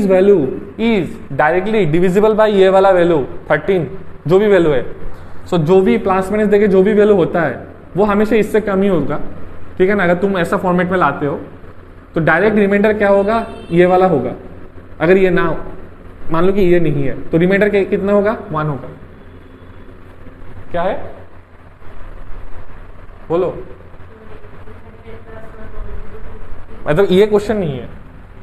value is directly divisible by ये वाला वैल्यू 13, जो भी वैल्यू है, सो जो भी प्लस माइनस देके जो भी वैल्यू होता है वो हमेशा इससे कम ही होगा, ठीक है ना। अगर तुम ऐसा फॉर्मेट में लाते हो तो डायरेक्ट रिमाइंडर क्या होगा, ये वाला होगा। अगर ये ना, मान लो कि ये नहीं है, तो रिमाइंडर कितना होगा, 1 होगा। क्या है, बोलो, मतलब ये क्वेश्चन नहीं है।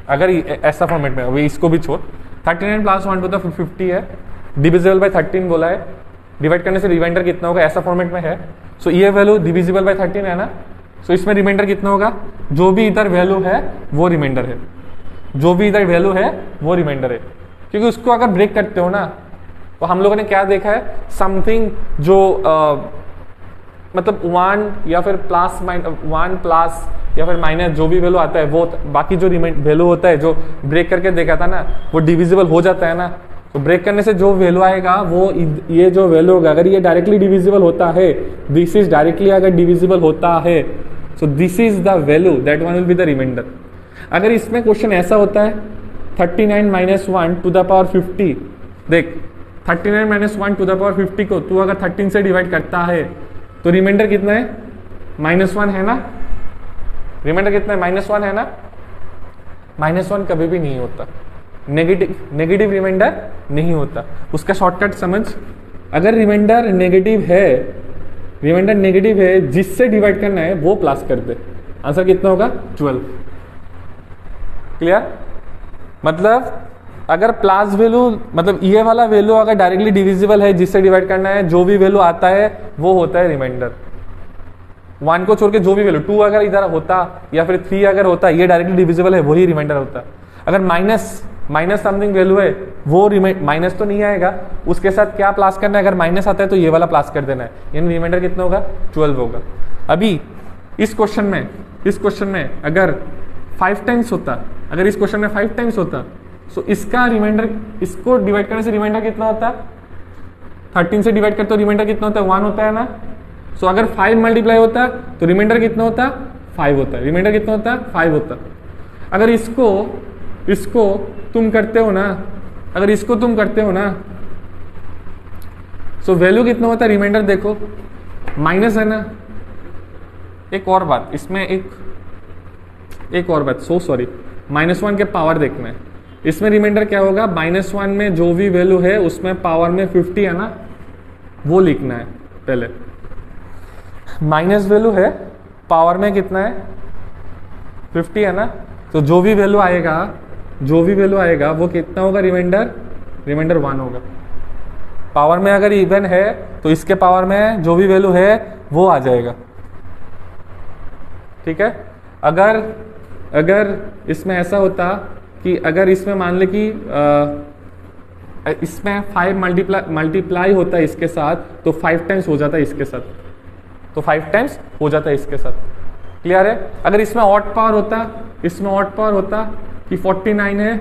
अगर ऐसा फॉर्मेट में, अभी इसको भी छोड़, 39 प्लस 1 टू द 50 है, डिविजिबल बाय 13 बोला है, डिवाइड करने से रिमाइंडर कितना होगा, ऐसा फॉर्मेट में है। सो ये वैल्यू डिविजिबल बाय 13 है ना, सो इसमें रिमाइंडर कितना होगा, जो भी इधर वैल्यू है वो रिमाइंडर है, जो भी इधर वैल्यू है वो रिमाइंडर है। क्योंकि उसको अगर ब्रेक करते हो ना, तो हम लोगों ने क्या देखा है, समथिंग जो मतलब 1 या फिर प्लस 1 प्लस या फिर माइनस जो भी वैल्यू आता है वो, बाकी जो वैल्यू होता है जो ब्रेक करके देखा था ना, वो डिविजिबल हो जाता है ना। तो ब्रेक करने से जो वैल्यू आएगा वो ये जो वैल्यू होगा, अगर ये डायरेक्टली डिविजिबल होता है, दिस इज डायरेक्टली अगर डिविजिबल होता है, so this is the value, that one will be the remainder. अगर इसमें क्वेश्चन ऐसा होता है 39 - 1 टू द पावर 50, देख 39 - 1 टू द पावर 50 को तू अगर 13 से डिवाइड करता है तो रिमाइंडर कितना है, -1 है ना, रिमाइंडर कितना है, -1 है ना। -1 कभी भी नहीं होता, नेगेटिव रिमाइंडर नहीं होता। उसका शॉर्टकट समझ, अगर रिमाइंडर नेगेटिव है, जिससे डिवाइड करना है वो प्लस कर दे, आंसर कितना होगा, 12। क्लियर, मतलब अगर प्लस वैल्यू मतलब ये वाला वैल्यू अगर डायरेक्टली डिविजिबल है, जिससे डिवाइड करना है, जो भी वैल्यू आता है वो होता है रिमाइंडर। 1 को छोड़ के जो भी वैल्यू 2 अगर इधर होता या फिर 3 अगर होता, ये डायरेक्टली डिविजिबल है, वही रिमाइंडर होता। अगर माइनस समथिंग वैल्यू है, वो माइनस तो नहीं आएगा, उसके साथ क्या प्लस करना है, अगर माइनस आता है तो ये वाला प्लस कर देना है, यानी रिमाइंडर कितना होगा 12 होगा। अभी इस क्वेश्चन में अगर 5 टाइम्स होता, अगर इस क्वेश्चन में 5 टाइम्स होता, सो इसका रिमाइंडर, इसको डिवाइड करने से रिमाइंडर कितना होता, 13 से डिवाइड करते तो रिमाइंडर कितना होता है, 1 होता है ना। सो अगर 5 मल्टीप्लाई होता तो रिमाइंडर कितना होता, 5 होता है। रिमाइंडर कितना होता, 5 होता। अगर इसको तुम करते हो ना, अगर इसको तुम करते हो ना, सो वैल्यू कितना होता है, रिमाइंडर देखो माइनस है ना। एक और बात इसमें, एक और बात, सॉरी, -1 के पावर देखना है। इसमें रिमाइंडर क्या होगा, -1 में जो भी वैल्यू है उसमें पावर में 50 है ना, वो लिखना है पहले। माइनस वैल्यू है, पावर में कितना है 50 है ना, तो जो भी वैल्यू आएगा वो कितना होगा, रिमाइंडर 1 होगा। पावर में अगर इवन है तो इसके पावर में जो भी वैल्यू है वो आ जाएगा, ठीक है। अगर इसमें ऐसा होता कि अगर इसमें मान ले कि इसमें 5 मल्टीप्लाई होता है इसके साथ, तो 5 टाइम्स हो जाता है इसके साथ, तो 5 टाइम्स हो जाता है इसके साथ। क्लियर है। अगर इसमें ऑड पावर होता कि 49 है,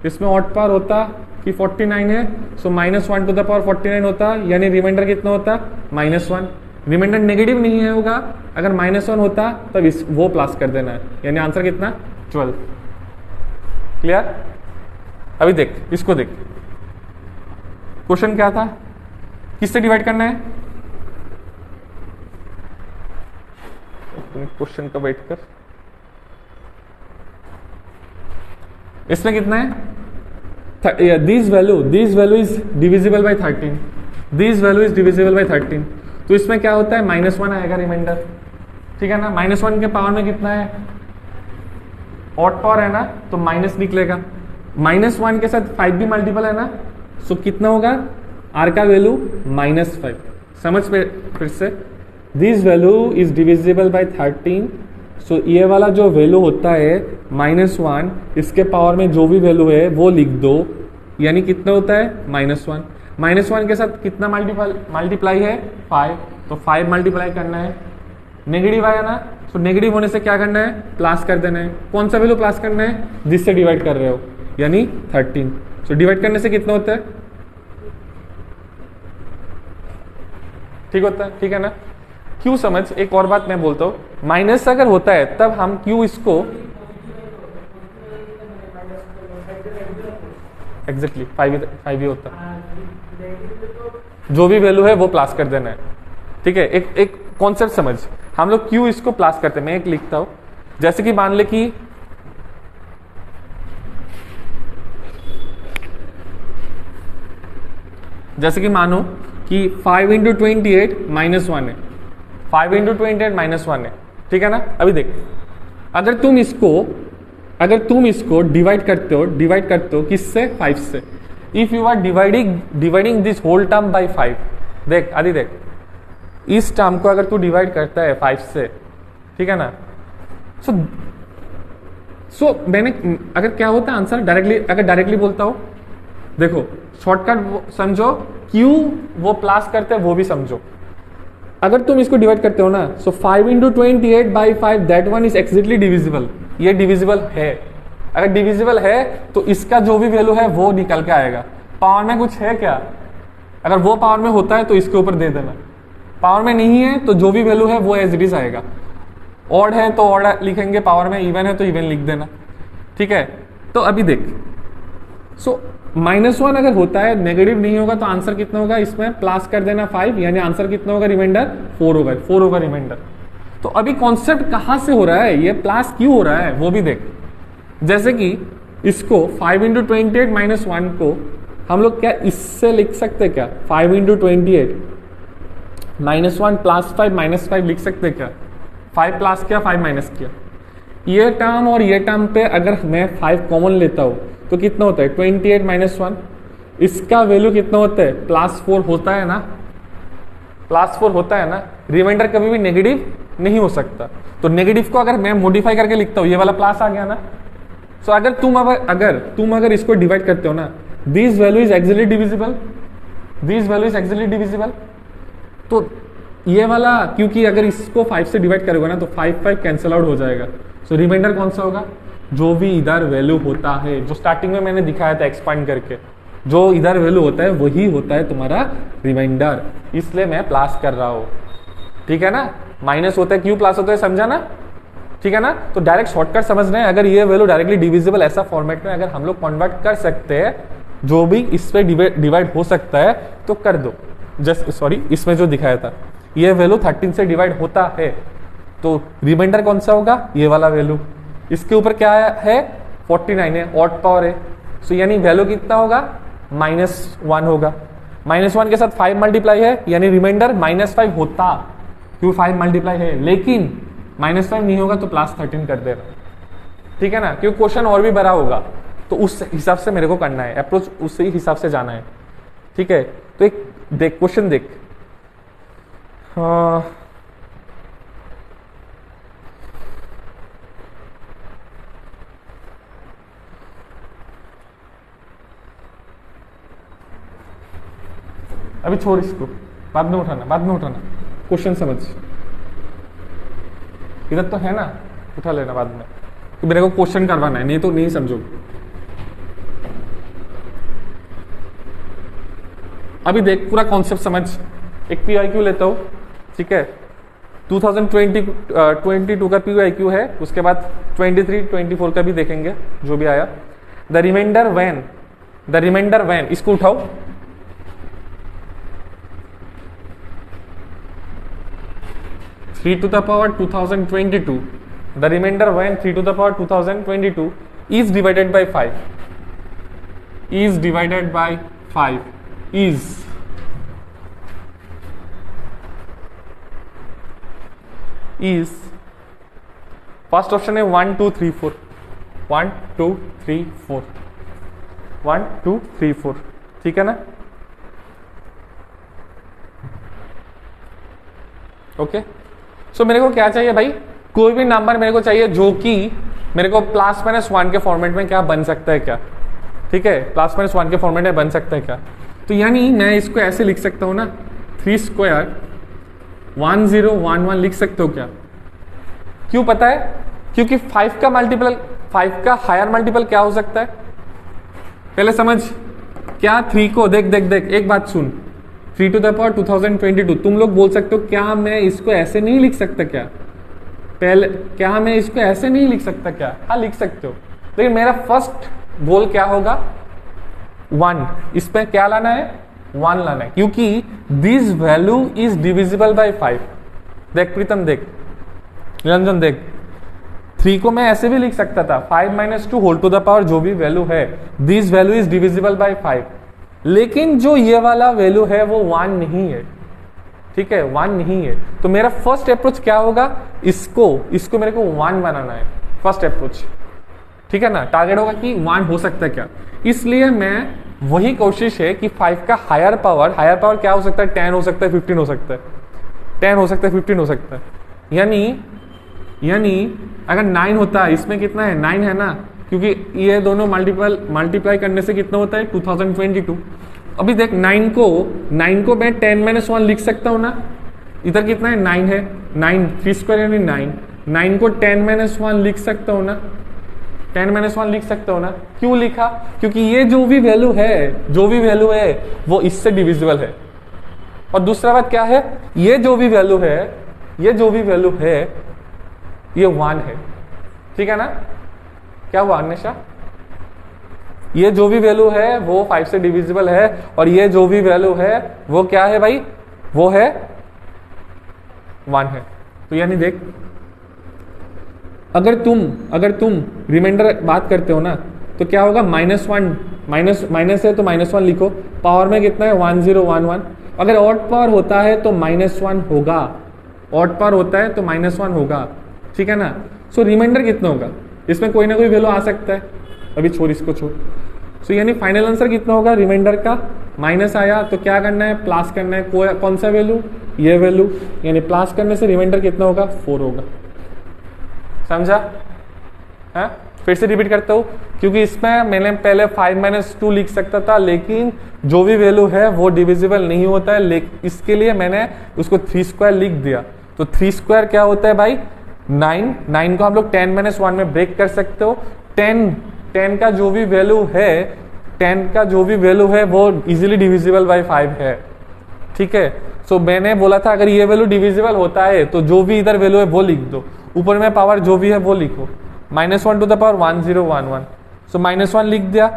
इसमें ऑड पावर होता कि 49 है, सो -1 टू द पावर 49 होता, यानी रिमाइंडर कितना होता, -1। रिमाइंडर नेगेटिव नहीं है होगा, अगर -1 होता तब वो प्लस कर देना है, यानी आंसर कितना 12। क्लियर। अभी देख, इसको देख, क्वेश्चन क्या था, किससे डिवाइड करना है, क्वेश्चन का वेट कर। इसमें कितना है, this value is divisible by 13, this value is divisible by 13, तो इसमें क्या होता है, -1 आएगा रिमाइंडर, ठीक है ना। -1 के पावर में कितना है, ऑड पावर है ना, तो माइनस निकलेगा। -1 के साथ 5 भी मल्टीपल है ना, सो कितना होगा, r का वैल्यू -5। समझ पे फिर से, this value is divisible by 13, सो ये वाला जो वैल्यू होता है -1, इसके पावर में जो भी वैल्यू है वो लिख दो, यानी कितना होता है -1। -1 के साथ कितना मल्टीप्लाई है, 5, तो 5 मल्टीप्लाई करना है। नेगेटिव आया ना, तो नेगेटिव होने से क्या करना है, प्लस कर देना है। कौन सा वैल्यू प्लस करना है, जिससे डिवाइड कर रहे हो, यानी 13। सो डिवाइड करने से कितना होता है, ठीक होता है, ठीक है ना। क्यों समझ, एक और बात मैं बोलता हूँ, माइनस अगर होता है तब हम क्यों इसको एग्जैक्टली 5 ही होता है, जो भी वैल्यू है वो प्लस कर देना है, ठीक है। एक कॉन्सेप्ट समझ, हम लोग क्यों इसको प्लस करते हैं। मैं एक लिखता हूं, जैसे कि मान ले कि मानो कि 5 × 28 -1 है, 5 × 28 -1 है, ठीक है ना। अभी देख, अगर तुम इसको डिवाइड करते हो किससे, 5 से। If you are dividing this whole term by 5, देख आदि देख, इस टर्म को अगर तू डिवाइड करता है 5 से, ठीक है ना, सो मैंने अगर क्या होता है आंसर, डायरेक्टली बोलता हूं, देखो शॉर्टकट समझो, क्यों वो प्लस करते हैं वो भी समझो। अगर तुम इसको डिवाइड करते हो ना, so 5 × 28 by 5, that one is exactly divisible, ये डिविजिबल है। अगर डिविजिबल है तो इसका जो भी वैल्यू है वो निकल के आएगा। पावर में कुछ है क्या, अगर वो पावर में होता है तो इसके ऊपर दे देना, पावर में नहीं है तो जो भी वैल्यू है वो एज इट इज आएगा। ऑड है तो ऑड लिखेंगे, पावर में इवन है तो इवन लिख देना, ठीक है। तो अभी देख, सो -1 अगर होता है, नेगेटिव नहीं होगा, तो आंसर कितना होगा, इसमें प्लस कर देना 5, यानी आंसर कितना होगा, रिमाइंडर 4 होगा रिमाइंडर। तो अभी कॉन्सेप्ट कहां से हो रहा है, ये प्लस क्यों हो रहा है वो भी देख। जैसे कि इसको 5 × 28 -1 को हम लोग क्या इससे लिख सकते क्या, 5 × 28 -1 + 5 -5 लिख सकते क्या, 5 प्लस किया 5 माइनस किया। ये टर्म और ये टर्म पे अगर मैं 5 कॉमन लेता हूं तो कितना होता है 28 माइनस 1, इसका वैल्यू कितना होता है +4 होता है ना, +4 होता है ना। रिमाइंडर कभी भी नेगेटिव नहीं हो सकता, तो नेगेटिव को अगर मैं मॉडिफाई करके लिखता हूं, ये वाला प्लस आ गया ना। सो अगर तुम अगर इसको डिवाइड करते हो ना, this value is actually divisible, this value is actually divisible, तो ये वाला, क्योंकि अगर इसको 5 से डिवाइड करोगे ना तो 5 कैंसिल आउट हो जाएगा। सो रिमाइंडर कौन सा होगा, जो भी इधर वैल्यू होता है, जो स्टार्टिंग में मैंने दिखाया था एक्सपांड करके, जो इधर वैल्यू होता है वही होता है तुम्हारा रिमाइंडर, इसलिए मैं प्लस कर रहा हूं, ठीक है ना। माइनस होता है क्यों प्लस होता है, समझा ना, ठीक है ना। तो डायरेक्ट शॉर्टकट समझना है, अगर ये वैल्यू डायरेक्टली डिविजिबल ऐसा फॉर्मेट में अगर हम लोग कन्वर्ट कर सकते हैं, जो भी इस पे डिवाइड हो सकता है तो कर दो। जस्ट सॉरी, इसमें जो दिखाया था ये वैल्यू 13 से डिवाइड होता है, तो रिमाइंडर कौन सा होगा, ये वाला वैल्यू। इसके ऊपर क्या है 49 है, ऑड पावर है, सो यानी वैल्यू कितना होगा -1 होगा। -1 के साथ 5 मल्टीप्लाई है, यानी रिमाइंडर -5 होता, क्यों 5 मल्टीप्लाई है, लेकिन -5 नहीं होगा तो +13 कर देना, ठीक है ना, क्योंकि क्वेश्चन और भी बड़ा होगा, तो उस हिसाब से मेरे को करना है, अप्रोच उसी हिसाब से जाना है, ठीक है। तो एक देख क्वेश्चन देख, अभी छोड़ इसको, बाद में उठाना, क्वेश्चन समझ, इधर तो है ना, उठा लेना बाद में, तो मेरे को क्वेश्चन करवाना है, नहीं तो नहीं समझोगे। अभी देख पूरा कॉन्सेप्ट समझ, एक PYQ लेता हूं, ठीक है। 2022 का PYQ है, उसके बाद 23-24 का भी देखेंगे जो भी आया। द रिमाइंडर वैन, इसको उठाओ, to the power 2022, the remainder when 3 to the power 2022 is divided by 5, is divided by 5 is first option है 1 2 3 4, 1 2 3 4, 1 2 3 4, ठीक है ना, ओके। सो मेरे को क्या चाहिए भाई, कोई भी नंबर मेरे को चाहिए जो कि मेरे को +-1 के फॉर्मेट में क्या बन सकता है क्या, ठीक है, +-1 के फॉर्मेट में बन सकता है क्या। तो यानी मैं इसको ऐसे लिख सकता हूं ना, 3 स्क्वायर 1011 लिख सकते हो क्या, क्यों पता है, क्योंकि 5 का हायर मल्टीपल क्या हो सकता है, पहले समझ क्या। 3 को देख, एक बात सुन, 3 to the power 2022, तुम लोग बोल सकते हो क्या मैं इसको ऐसे नहीं लिख सकता क्या, पहले क्या मैं इसको ऐसे नहीं लिख सकता क्या, हाँ लिख सकते हो, लेकिन मेरा फर्स्ट गोल क्या होगा 1, इसमें क्या लाना है 1 लाना है, क्योंकि this value is divisible bye 5। देख प्रीतम, देख निरंजन, देख 3 को मैं ऐसे भी लिख सकता था, 5 - 2 होल टू द पावर जो भी वैल्यू है, this value is divisible bye 5, लेकिन जो ये वाला वैल्यू है वो 1 नहीं है, ठीक है, 1 नहीं है। तो मेरा फर्स्ट अप्रोच क्या होगा, इसको मेरे को 1 बनाना है, फर्स्ट अप्रोच, ठीक है ना। टारगेट होगा कि 1 हो सकता है क्या, इसलिए मैं वही कोशिश है कि 5 का हायर पावर क्या हो सकता है, 10 हो सकता है, 15 हो सकता है, 10 हो सकता है, 15 हो सकता है, यानी अगर 9 होता है, इसमें कितना है 9 है ना, क्योंकि ये दोनों मल्टीप्लाई करने से कितना होता है 2022। अभी देख 9 को मैं 10 - 1 लिख सकता हूं ना, इधर कितना है 9 है, 9 3 स्क्वायर यानी 9 को 10 - 1 लिख सकता हूं ना, 10 - 1 लिख सकता हूं ना। क्यों लिखा, क्योंकि ये जो भी वैल्यू है वो इससे डिविजिबल है, और दूसरा बात क्या है, ये जो भी वैल्यू है ये 1 है, ठीक है ना। क्या हुआ अन्वेषा, ये जो भी वैल्यू है वो 5 से डिविजिबल है, और ये जो भी वैल्यू है वो क्या है भाई, वो है 1 है। तो यानी देख, अगर तुम रिमाइंडर बात करते हो ना, तो क्या होगा -1 माइनस है तो -1 लिखो, पावर में कितना है 1011, अगर ऑड पावर होता है तो -1 होगा, ऑड पावर होता है तो -1 होगा, ठीक है ना। सो रिमाइंडर कितना होगा, इसमें कोई ना कोई वैल्यू आ सकता है, अभी छोड़, इसको छोड़। सो यानी फाइनल आंसर कितना होगा, रिमाइंडर का माइनस आया तो क्या करना है, प्लस करना है। कौन सा वैल्यू, ये वैल्यू, यानी प्लस करने से रिमाइंडर कितना होगा, 4 होगा। समझा है? फिर से रिपीट करता हूँ, क्योंकि इसमें मैंने पहले 5 - 2 लिख सकता था, लेकिन जो भी वैल्यू है वो डिविजिबल नहीं होता है, इसके लिए मैंने उसको 3² लिख दिया। तो 3² क्या होता है भाई, 9। 9 को हम लोग 10 - 1 में ब्रेक कर सकते हो। 10 का जो भी वैल्यू है, 10 का जो भी वैल्यू है वो इजीली डिविजिबल बाय 5 है। ठीक है, सो मैंने बोला था अगर ये वैल्यू डिविजिबल होता है तो जो भी इधर वैल्यू है वो लिख दो, ऊपर में पावर जो भी है वो लिखो। -1 टू द पावर 1011। सो -1 लिख दिया,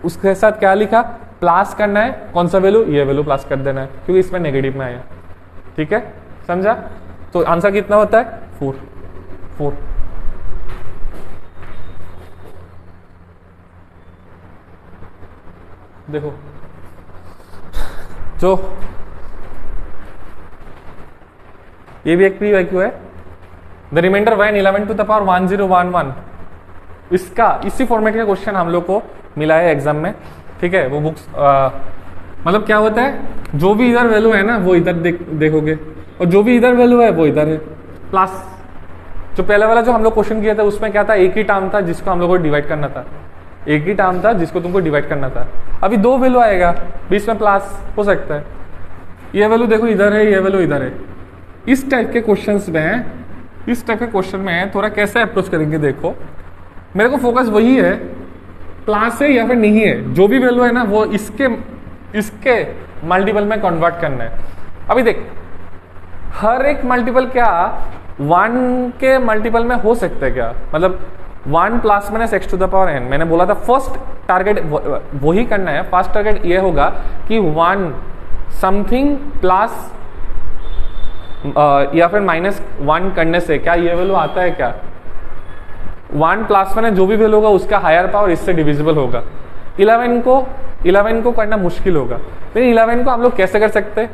उसके साथ क्या लिखा, प्लस करना है, कौन सा वैल्यू, ये वैल्यू प्लस कर देना है, क्योंकि इसमें नेगेटिव में आया। ठीक है, समझा? तो आंसर कितना होता है, 4। देखो जो ये भी एक प्री वैक्यू है, the remainder when 11 to the power 1011। इसका इसी फॉर्मेट का क्वेश्चन हम लोग को मिला है एग्जाम में। ठीक है, वो बुक्स मतलब क्या होता है, जो भी इधर वैल्यू है ना वो इधर देखोगे, और जो भी इधर वैल्यू है वो इधर है। प्लस जो पहले वाला जो हम लोग क्वेश्चन किया था उसमें क्या था, एक ही टर्म था जिसको हम लोग को डिवाइड करना था, एक ही टर्म था जिसको तुमको डिवाइड करना था। अभी 2 वैल्यू आएगा, बीच में प्लस हो सकता है। ये वैल्यू देखो इधर है, ये वैल्यू इधर है। इस टाइप के क्वेश्चन में थोड़ा कैसे अप्रोच करेंगे, देखो मेरे को फोकस वही है, प्लस है या फिर नहीं है, जो भी वैल्यू है ना वो इसके मल्टीपल में कन्वर्ट करना है। अभी देख, हर एक मल्टीपल क्या 1 के मल्टीपल में हो सकता है क्या, मतलब 1 ± x to the power n। मैंने बोला था फर्स्ट टारगेट वही करना है, फर्स्ट टारगेट ये होगा कि 1 समथिंग प्लस या फिर -1 करने से क्या ये वैल्यू आता है क्या, 1 प्लस में जो भी वैल्यू होगा उसका हायर पावर इससे डिविजिबल होगा। 11 को करना मुश्किल होगा, लेकिन 11 को हम लोग कैसे कर सकते हैं,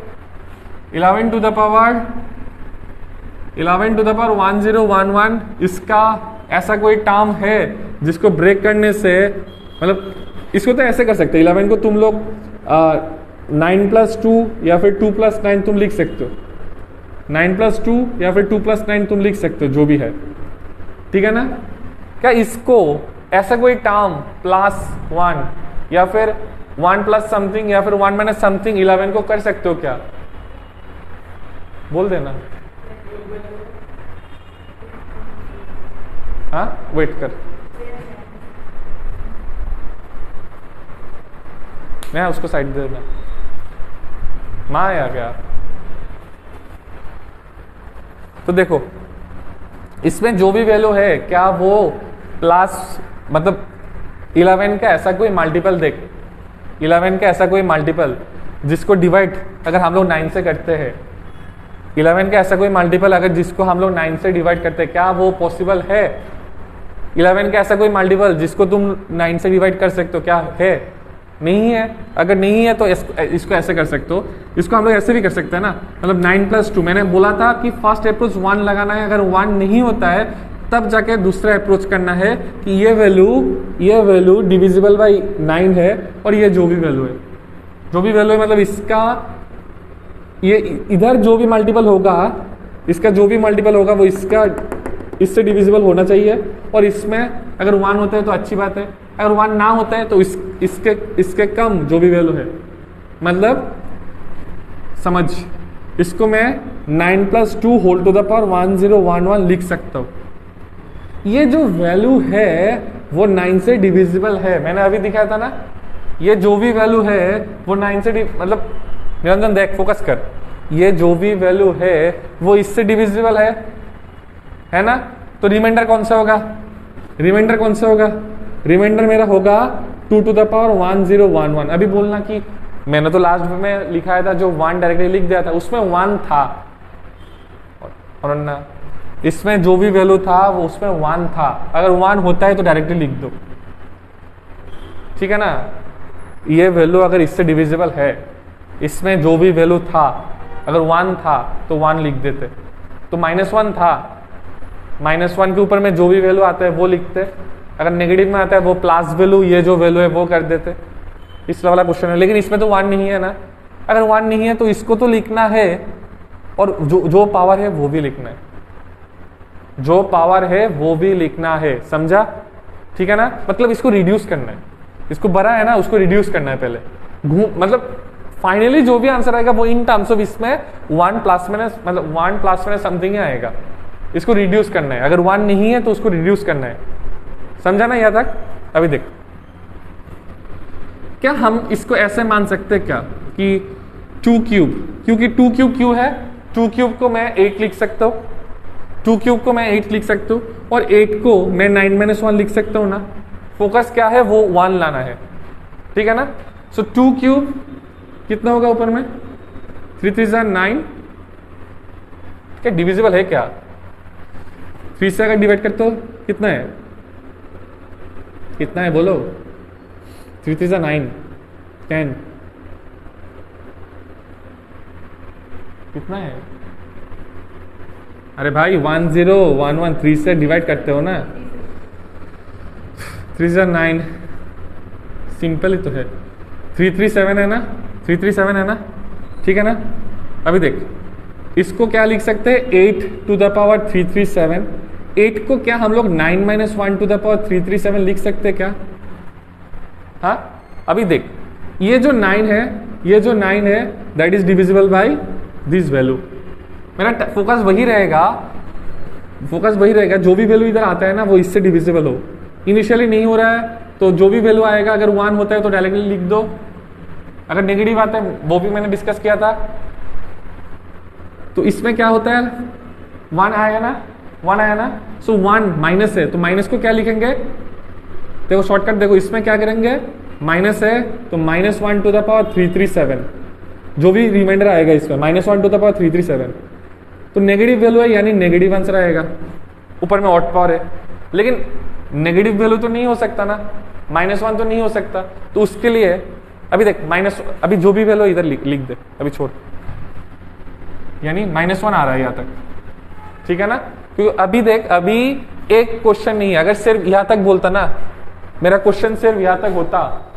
11 टू द पावर 1011। इसका ऐसा कोई टर्म है जिसको ब्रेक करने से, मतलब इसको तो ऐसे कर सकते हैं, 11 को तुम लोग 9 + 2 या फिर 2 + 9 तुम लिख सकते हो, 9 + 2 या फिर 2 + 9 तुम लिख सकते हो, जो भी है। ठीक है ना? क्या इसको ऐसा कोई टर्म +1 या फिर 1 + समथिंग या फिर 1 - समथिंग 11 को कर सकते हो क्या, बोल देना। हाँ, वेट कर, मैं उसको साइड दे देना, माँ आ गया। तो देखो इसमें जो भी वैल्यू है क्या वो प्लस, मतलब 11 का ऐसा कोई मल्टीपल, देख 11 का ऐसा कोई मल्टीपल जिसको डिवाइड अगर हम लोग 9 से करते हैं, 11 का ऐसा कोई मल्टीपल अगर जिसको हम लोग 9 से डिवाइड करते हैं, क्या वो पॉसिबल है? 11 का ऐसा कोई मल्टीपल जिसको तुम 9 से डिवाइड कर सकते हो, क्या है? नहीं है। अगर नहीं है तो इसको ऐसे कर सकते हो, इसको हम लोग ऐसे भी कर सकते हैं ना, मतलब 9 + 2। मैंने बोला था कि फर्स्ट अप्रोच 1 लगाना है, अगर 1 नहीं होता है तब जाके दूसरा अप्रोच करना है कि ये वैल्यू डिविजिबल बाई 9 है, और ये जो भी वैल्यू है मतलब इसका ये इधर जो भी मल्टीपल होगा, इसका जो भी मल्टीपल होगा वो इससे डिविजिबल होना चाहिए, और इसमें अगर 1 होता है तो अच्छी बात है, अगर 1 ना होता है तो इसके कम जो भी वैल्यू है, मतलब समझ, इसको मैं 9 + 2 होल टू द पावर 1011 लिख सकता हूँ। ये जो वैल्यू है वो 9 से डिविजिबल है, मैंने अभी दिखाया था ना, ये जो भी वैल्यू है वो 9 से मतलब निरंजन देख, फोकस कर, ये जो भी वैल्यू है वो इससे डिविजिबल है ना? तो रिमाइंडर कौन सा होगा, रिमाइंडर मेरा होगा 2 टू द पावर 1011। अभी बोलना कि मैंने तो लास्ट में लिखाया था, जो 1 डायरेक्टली लिख दिया था उसमें 1 था, और ना इसमें जो भी वैल्यू था वो उसमें 1 था, अगर 1 होता है तो डायरेक्टली लिख दो। ठीक है ना? ये वैल्यू अगर इससे डिविजिबल है, इसमें जो भी वैल्यू था अगर 1 था तो 1 लिख देते, तो -1 था, -1 के ऊपर में जो भी वैल्यू आता है वो लिखते, अगर नेगेटिव में आता है वो प्लस वैल्यू, ये जो वैल्यू है वो कर देते, इस वाला क्वेश्चन है। लेकिन इसमें तो 1 नहीं है ना, अगर 1 नहीं है तो इसको तो लिखना है और जो पावर है वो भी लिखना है, जो पावर है वो भी लिखना है, समझा? ठीक है ना, मतलब इसको रिड्यूस करना है, इसको बड़ा है ना उसको रिड्यूस करना है पहले, मतलब फाइनली जो भी आंसर आएगा वो इन टर्म्स ऑफ इसमें 1 प्लस माइनस, मतलब 1 प्लस माइनस समथिंग ही आएगा, इसको रिड्यूस करना है। अगर 1 नहीं है तो उसको रिड्यूस करना है, समझा ना यहाँ तक? अभी देख, क्या हम इसको ऐसे मान सकते हैं क्या कि 2 क्यूब, क्योंकि 2 क्यूब क्यों है, 2 क्यूब को मैं 8 लिख सकता हूँ, 2 क्यूब को मैं 8 लिख सकता हूँ और 8 को मैं 9-1 लिख सकता हूँ ना। फोकस क्या है, वो 1 लाना है, ठीक है ना। सो 2 क्यूब कितना होगा ऊपर में, 3 3 9, क्या डिविजिबल है क्या? 3 से अगर डिवाइड करते हो कितना है, कितना है बोलो? 3 3 9, 10, कितना है? अरे भाई 1 0 1 1 3 से डिवाइड करते हो ना, 3 9, सिंपल ही तो है। 3 3 7 है ना, 3 3 7 है ना, ठीक है ना। अभी देख, इसको क्या लिख सकते हैं, 8 टू द पावर 337। 8 को क्या हम लोग 9-1 टू द पावर 337 लिख सकते हैं क्या? हाँ, अभी देख, ये जो 9 है, ये जो 9 है that is divisible by this value. मेरा फोकस वही रहेगा, फोकस वही रहेगा, जो भी वैल्यू इधर आता है ना वो इससे डिविजिबल हो। इनिशियली नहीं हो रहा है तो जो भी वैल्यू आएगा, अगर 1 होता है तो डायरेक्टली लिख दो, अगर नेगेटिव आता है वो भी मैंने डिस्कस किया था। तो इसमें क्या होता है, 1 आया ना, 1 आया ना, सो 1 माइनस है तो माइनस को क्या लिखेंगे, देखो शॉर्टकट देखो, इसमें क्या करेंगे, माइनस है तो -1 टू द पावर 337, जो भी रिमाइंडर आएगा इसमें -1 टू द पावर 337, तो नेगेटिव वैल्यू है यानी नेगेटिव आंसर आएगा। ऊपर में ऑड पावर है, लेकिन नेगेटिव वैल्यू तो नहीं हो सकता ना, -1 तो नहीं हो सकता, तो उसके लिए अभी देख अभी जो भी वैल्यू इधर लिख दे, अभी छोड़, यानी -1 आ रहा है यहाँ तक, ठीक है ना। क्योंकि अभी देख, अभी एक क्वेश्चन नहीं है, अगर सिर्फ यहाँ तक बोलता ना, मेरा क्वेश्चन सिर्फ यहाँ तक होता,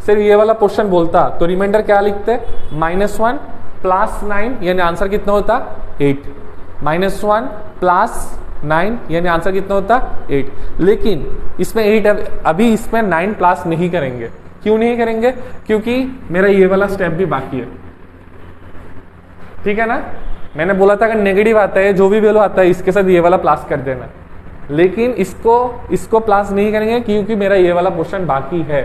सिर्फ ये वाला क्वेश्चन बोलता, तो रिमाइंडर क्या लिखते, -1 प्लस 9 यानी आंसर कितना होता, 8, -1 प्लस 9 यानी आंसर कितना होता, 8। लेकिन इसमें 8, अभी इसमें 9 प्लस नहीं करेंगे। क्यों नहीं करेंगे, क्योंकि मेरा ये वाला स्टेप भी बाकी है, ठीक है ना। मैंने बोला था अगर नेगेटिव आता है, जो भी वैल्यू आता है इसके साथ ये वाला प्लस कर देना, लेकिन इसको प्लस नहीं करेंगे क्योंकि मेरा ये वाला पोर्शन बाकी है,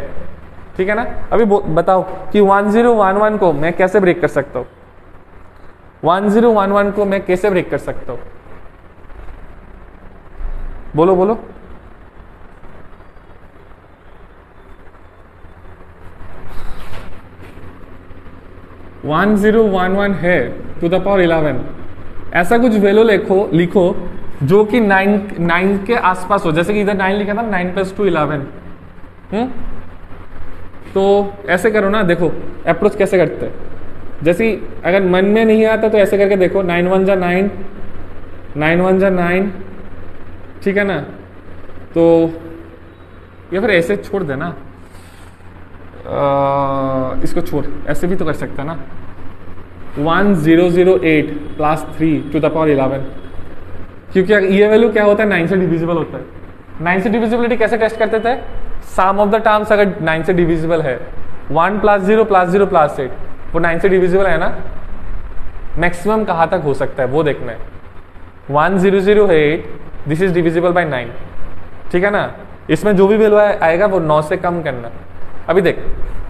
ठीक है ना। अभी बताओ कि 1011 को मैं कैसे ब्रेक कर सकता हूं, 1011 को मैं कैसे ब्रेक कर सकता हूं, बोलो बोलो। वन 1011 है टू द पावर 11, ऐसा कुछ वैल्यू लिखो जो कि 9 के आसपास हो, जैसे कि इधर 9 लिखा था, 9 + 2 11। तो ऐसे करो ना, देखो अप्रोच कैसे करते हैं, जैसे अगर मन में नहीं आता तो ऐसे करके देखो, 9 1 जा 9, 9 1 जा 9, ठीक है ना। तो या फिर ऐसे छोड़ देना, इसको छोड़, ऐसे भी तो कर सकता है ना, 1008 + 3 टू द पावर 11, क्योंकि ये वैल्यू क्या होता है, 9 से डिविजिबल होता है। 9 से डिविजिबिलिटी कैसे टेस्ट करते थे, सम ऑफ द टर्म्स अगर 9 से डिविजिबल है, 1 + 0 + 0 + 8, वो 9 से डिविजिबल है ना, मैक्सिमम कहाँ तक हो सकता है वो देखना है। 1008 दिस इज डिविजिबल बाय 9, ठीक है ना। इसमें जो भी वैल्यू आएगा वो 9 से कम करना। अभी देख,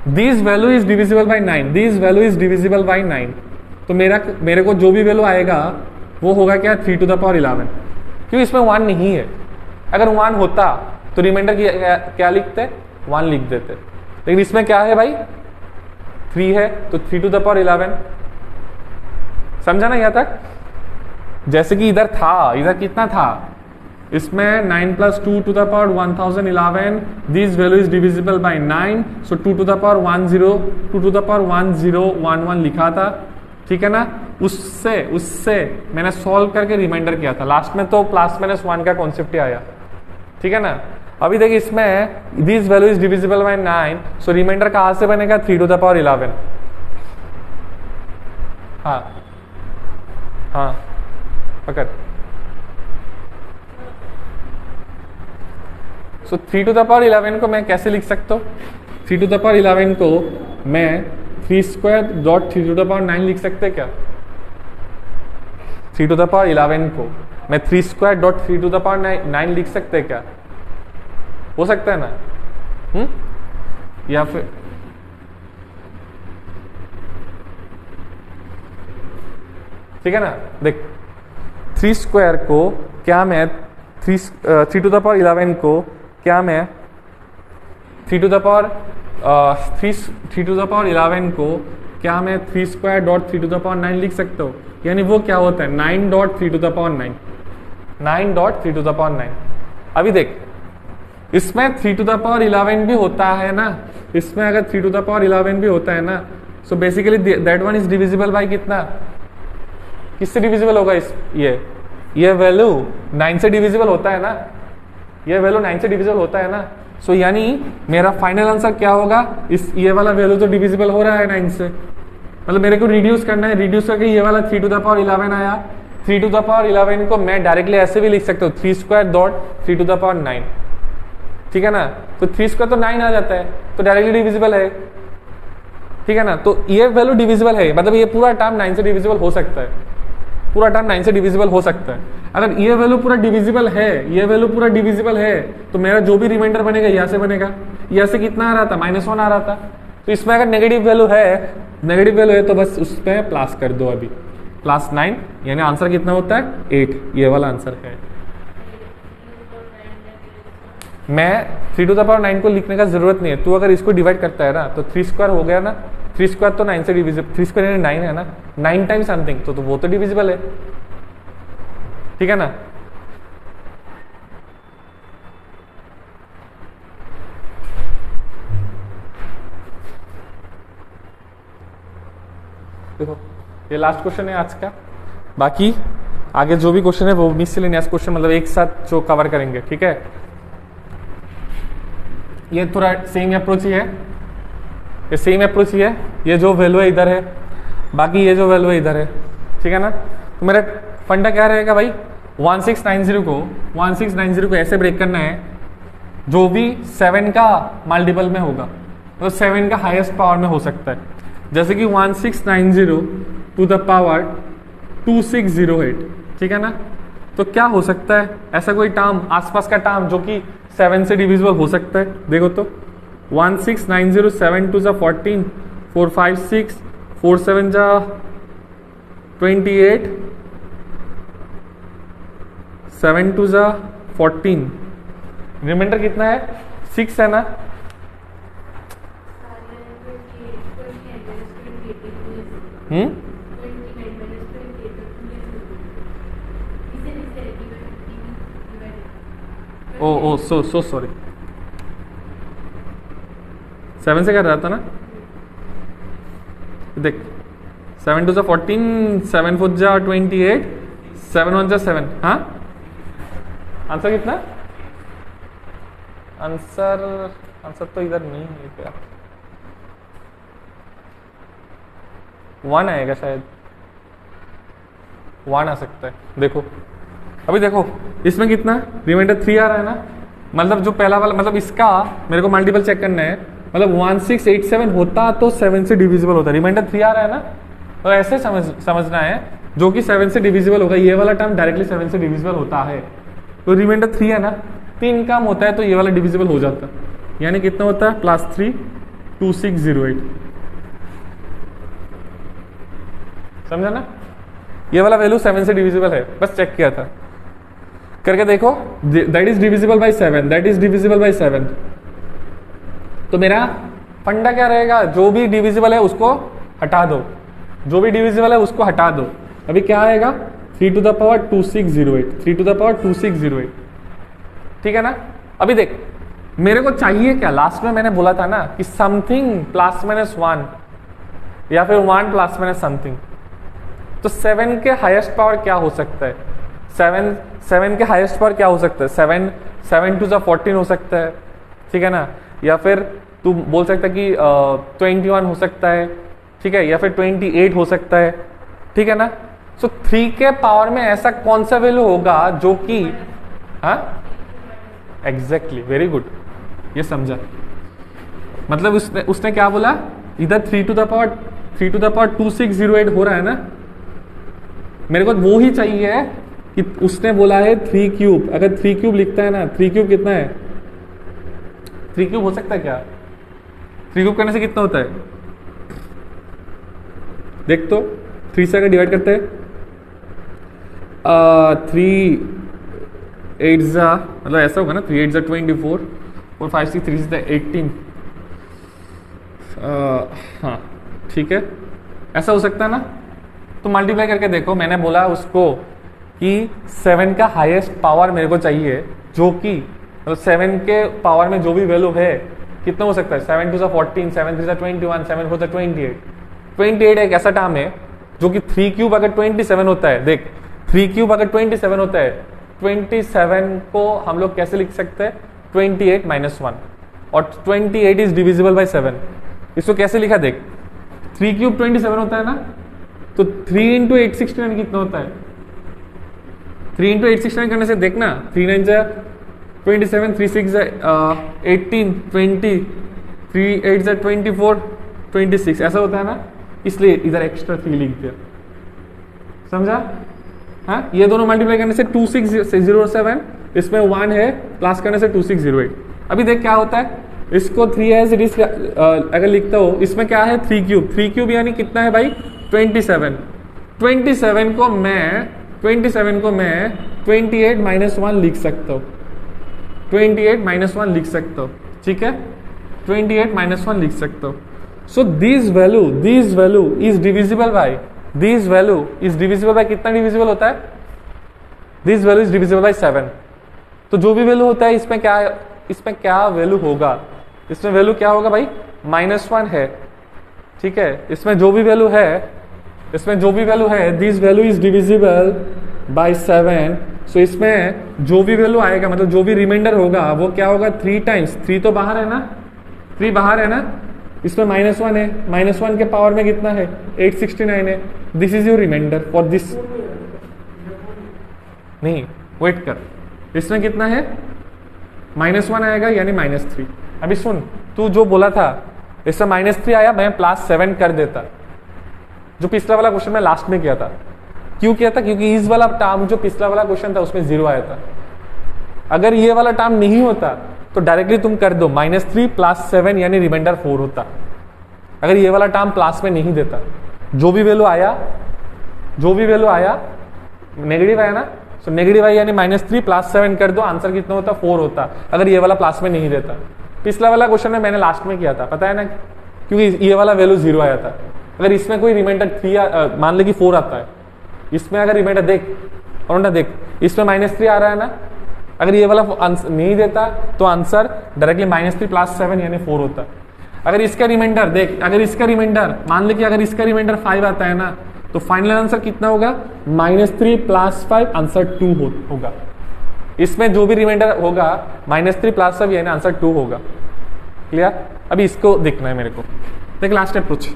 this value is divisible by 9, this value is divisible by 9, तो मेरे को जो भी वैल्यू आएगा वो होगा क्या, 3 टू द पावर 11, क्योंकि इसमें 1 नहीं है। अगर 1 होता तो रिमाइंडर क्या लिखते, 1 लिख देते, लेकिन इसमें क्या है भाई, 3 है तो 3 टू द पावर 11, समझा ना यहाँ तक। जैसे कि इधर था, इधर कितना था, इसमें 9 + 2 to the power 1011, this value is divisible by 9, so 2 to the power 1011 लिखा था, ठीक है ना। उससे मैंने सॉल्व करके रिमाइंडर किया था, लास्ट में तो +-1 का कॉन्सेप्ट ही आया, ठीक है ना। अभी देखिए इसमें this value is divisible by 9, so remainder कहां से बनेगा 3 टू द पावर 11। हाँ हाँ पकड़। सो 3 टू द पावर 11 को मैं कैसे लिख सकता हूँ? 3 टू द पावर 11 को मैं 3 square dot 3 to the power 9 लिख सकते क्या? 3 टू द पावर 11 को मैं 3 square dot 3 to the power 9 लिख सकते क्या? हो सकता है ना? या फिर ठीक है ना? देख 3 स्क्वायर को क्या मैं 3 टू द पावर 11 को क्या मैं 3 to the power 3 to the power 11 को क्या मैं 3 square dot 3 to the power 9 लिख सकता हूँ? यानी वो क्या होता है 9 dot 3 to the power 9, 9 dot 3 to the power 9। अभी देख इसमें 3 टू द पावर 11 भी होता है ना, इसमें अगर 3 टू द पावर 11 भी होता है ना, so basically that one is divisible by कितना? किससे डिविजिबल होगा? ये वैल्यू 9 से डिविजिबल होता है ना, ये वैल्यू 9 से डिविजिबल होता है ना। सो यानी मेरा फाइनल आंसर क्या होगा? ये वाला वैल्यू तो डिविजिबल हो रहा है 9 से, मतलब मेरे को रिड्यूस करना है, रिड्यूस करके ये वाला 3 टू द पावर 11 आया। 3 टू द पावर 11 को मैं डायरेक्टली ऐसे भी लिख सकता हूँ 3 square dot 3 to the power 9, ठीक है ना? तो 3 स्क्वायर तो 9 आ जाता है, तो डायरेक्टली डिविजिबल है, ठीक है ना? तो ये वैल्यू डिविजिबल है, मतलब ये पूरा टर्म 9 से डिविजिबल हो सकता है, पूरा टर्म 9 से डिविजिबल हो सकता है। अगर ये वैल्यू पूरा डिविजिबल है, ये वैल्यू पूरा डिविजिबल है, तो मेरा जो भी रिमाइंडर बनेगा यहाँ से बनेगा। यहाँ से कितना आ रहा था? -1 आ रहा था। तो इसमें अगर नेगेटिव वैल्यू है तो बस उस पर प्लस कर दो, अभी +9, यानी आंसर कितना होता है 8, ये वाला आंसर है। मैं 3 टू द पावर 9 को लिखने का जरूरत नहीं है, तू अगर इसको डिवाइड करता है ना तो 3 स्क्वायर हो गया ना, 3 स्क्वायर तो 9 से डिविजिबल, 3 स्क्वायर यानी 9 है ना, 9 टाइम्स समथिंग, तो वो तो डिविजिबल है, ठीक है ना? देखो ये लास्ट क्वेश्चन है आज का, बाकी आगे जो भी क्वेश्चन है वो मिसलेनियस क्वेश्चन, मतलब एक साथ जो कवर करेंगे, ठीक है? ये थोड़ा सेम अप्रोच ही है, ये सेम अप्रोच ही है। ये जो वैल्यू है इधर है, बाकी ये जो वैल्यू है इधर है, ठीक है ना? तो मेरा फंडा क्या रहेगा भाई? 1690 को ऐसे ब्रेक करना है जो भी 7 का मल्टीपल में होगा, तो 7 का हाईएस्ट पावर में हो सकता है। जैसे कि 1690 टू द पावर 2608, ठीक है ना? तो क्या हो सकता है ऐसा कोई टर्म, आसपास का टर्म जो कि 7 से डिविजिबल हो सकता है? देखो तो 1690 7 टू ज़ा 14, 4 5 6, 4 7 ज़ा 28, 7 टू ज़ा 14, रिमाइंडर कितना है? 6 है ना? ओ सो सॉरी, 7 से कर रहा था ना? देख 7 टू ज़ा 14, 7 4 ज़ा 28, 7 1 ज़ा 7, हाँ? आंसर कितना? आंसर तो इधर नहीं है क्या, 1 आएगा शायद, 1 आ सकता है। देखो अभी देखो इसमें कितना रिमाइंडर 3 आ रहा है ना, मतलब जो पहला वाला, मतलब इसका मेरे को मल्टीपल चेक करना है, मतलब 1687 होता तो 7 से डिविजिबल होता, रिमाइंडर 3 आ रहा है ना, तो ऐसे समझना है जो कि 7 से डिविजिबल होगा, ये वाला टर्म डायरेक्टली 7 से डिविजिबल होता है, तो रिमाइंडर 3 है ना, 3 काम होता है तो ये वाला डिविजिबल हो जाता है, यानी कितना होता है +3 2608, समझा ना? ये वाला वैल्यू 7 से डिविजिबल है, बस चेक किया था, करके देखो, that is divisible bye 7, that is divisible bye 7। तो मेरा फंडा क्या रहेगा? जो भी डिविजिबल है उसको हटा दो, जो भी डिविजिबल है उसको हटा दो। अभी क्या आएगा? 3 to the power 2608, 3 to the power 2608, ठीक है ना? अभी देख मेरे को चाहिए क्या? लास्ट में मैंने बोला था ना कि समथिंग +-1 या फिर 1 +- समथिंग। तो 7 के हाईएस्ट पावर क्या हो सकता है? 7 के हाईएस्ट पावर क्या हो सकता है? 7 टू 14 हो सकता है, ठीक है ना, या फिर तू बोल सकता है कि 21 हो सकता है, ठीक है, या फिर 28 हो सकता है, ठीक है ना। सो 3 के पावर में ऐसा कौन सा वैल्यू होगा जो कि, हाँ एग्जैक्टली, वेरी गुड, ये समझा। मतलब उसने क्या बोला, इधर 3 टू द पावर 2608 हो रहा है ना, मेरे को वो ही चाहिए कि उसने बोला है 3 क्यूब। अगर 3 क्यूब लिखता है ना, 3 क्यूब कितना है, 3 क्यूब हो सकता है क्या, 3 क्यूब करने से कितना होता है, देख तो 3 से अगर डिवाइड करते हैं 3 8 जा, मतलब ऐसा होगा ना, 3 8 जा 24, 4 5 6 3 6 18, हाँ ठीक है, ऐसा हो सकता है ना। तो मल्टीप्लाई करके देखो, मैंने बोला उसको कि 7 का हाईएस्ट पावर मेरे को चाहिए, जो कि मतलब 7 के पावर में जो भी वैल्यू है कितना हो सकता है, 7 टू 14, 7 3 21, 7 4 28। 28 एक ऐसा टर्म है जो कि 3 क्यूब अगर 27 होता है, देख 3 क्यूब अगर 27 होता है, 27 को हम लोग कैसे लिख सकते हैं, 28 - 1, और 28 इज डिविजिबल बाय 7। इसको कैसे लिखा देख, 3 क्यूब 27 होता है ना, तो 3 इंटू 869 कितना होता है, 3 इंटू 869 करने से देखना, 3 9 जा 27, 3 6 जा 18, 20, 3 8 जा 24, 26, ऐसा होता है ना, इसलिए इधर एक्स्ट्रा 3 लिख दिया, समझा। हाँ, ये दोनों मल्टीप्लाई करने से 2607, इसमें 1 है, प्लस करने से 2608। अभी देख क्या होता है, इसको 3 एज इट इज अगर लिखता हो, इसमें क्या है 3 क्यूब, 3 क्यूब यानी कितना है भाई 27। 27 को मैं 28 - 1 लिख सकता हूँ, 28 - 1 लिख सकता हूँ, ठीक है, 28 - 1 लिख सकता हूँ। So this value is divisible by, this value is divisible by, कितना डिविजिबल होता है, this value is divisible bye 7। तो जो भी वैल्यू होता है इसमें क्या वैल्यू होगा, इसमें वैल्यू क्या होगा भाई, -1 है, ठीक है, इसमें जो भी वैल्यू है, this value is divisible bye 7। सो इसमें जो भी वैल्यू आएगा, मतलब जो भी रिमाइंडर होगा वो क्या होगा, 3 टाइम्स, 3 तो बाहर है ना, 3 बाहर है ना, इसमें -1 है, -1 के पावर में कितना है 869 है, this is your remainder for this. नहीं वेट कर, इसमें कितना है -1 आएगा यानी -3। अभी सुन, तू जो बोला था इसमें -3 आया, मैं +7 कर देता, जो पिछला वाला क्वेश्चन मैं लास्ट में किया था। क्यों किया था, क्योंकि इस वाला टर्म जो पिछला वाला क्वेश्चन था उसमें 0 आया था। अगर ये वाला टर्म नहीं होता तो डायरेक्टली तुम कर दो, -3 + 7 यानी रिमाइंडर 4 होता। अगर ये वाला टर्म प्लस में नहीं देता, जो भी वैल्यू आया नेगेटिव आया ना, सो नेगेटिव आया यानी -3 + 7 कर दो, आंसर कितना होता, 4 होता, अगर ये वाला प्लस में नहीं देता। पिछला वाला क्वेश्चन में मैंने लास्ट में किया था, पता है ना, क्योंकि ये वाला वैल्यू 0 आया था। अगर इसमें कोई रिमाइंडर 3 मान ले कि 4 आता है, इसमें अगर रिमाइंडर देख और ना देख, इसमें -3 आ रहा है ना, अगर ये वाला नहीं देता तो आंसर डायरेक्टली -3 + 7 यानी 4 होता। अगर इसका रिमाइंडर देख, अगर इसका रिमाइंडर मान ले कि अगर इसका रिमाइंडर 5 आता है ना, तो फाइनल आंसर कितना होगा, -3 + 5 आंसर 2 होगा। इसमें जो भी रिमाइंडर होगा -3 + 5 यानी आंसर 2 होगा। क्लियर। अभी इसको देखना है मेरे को, देख लास्ट अप्रोच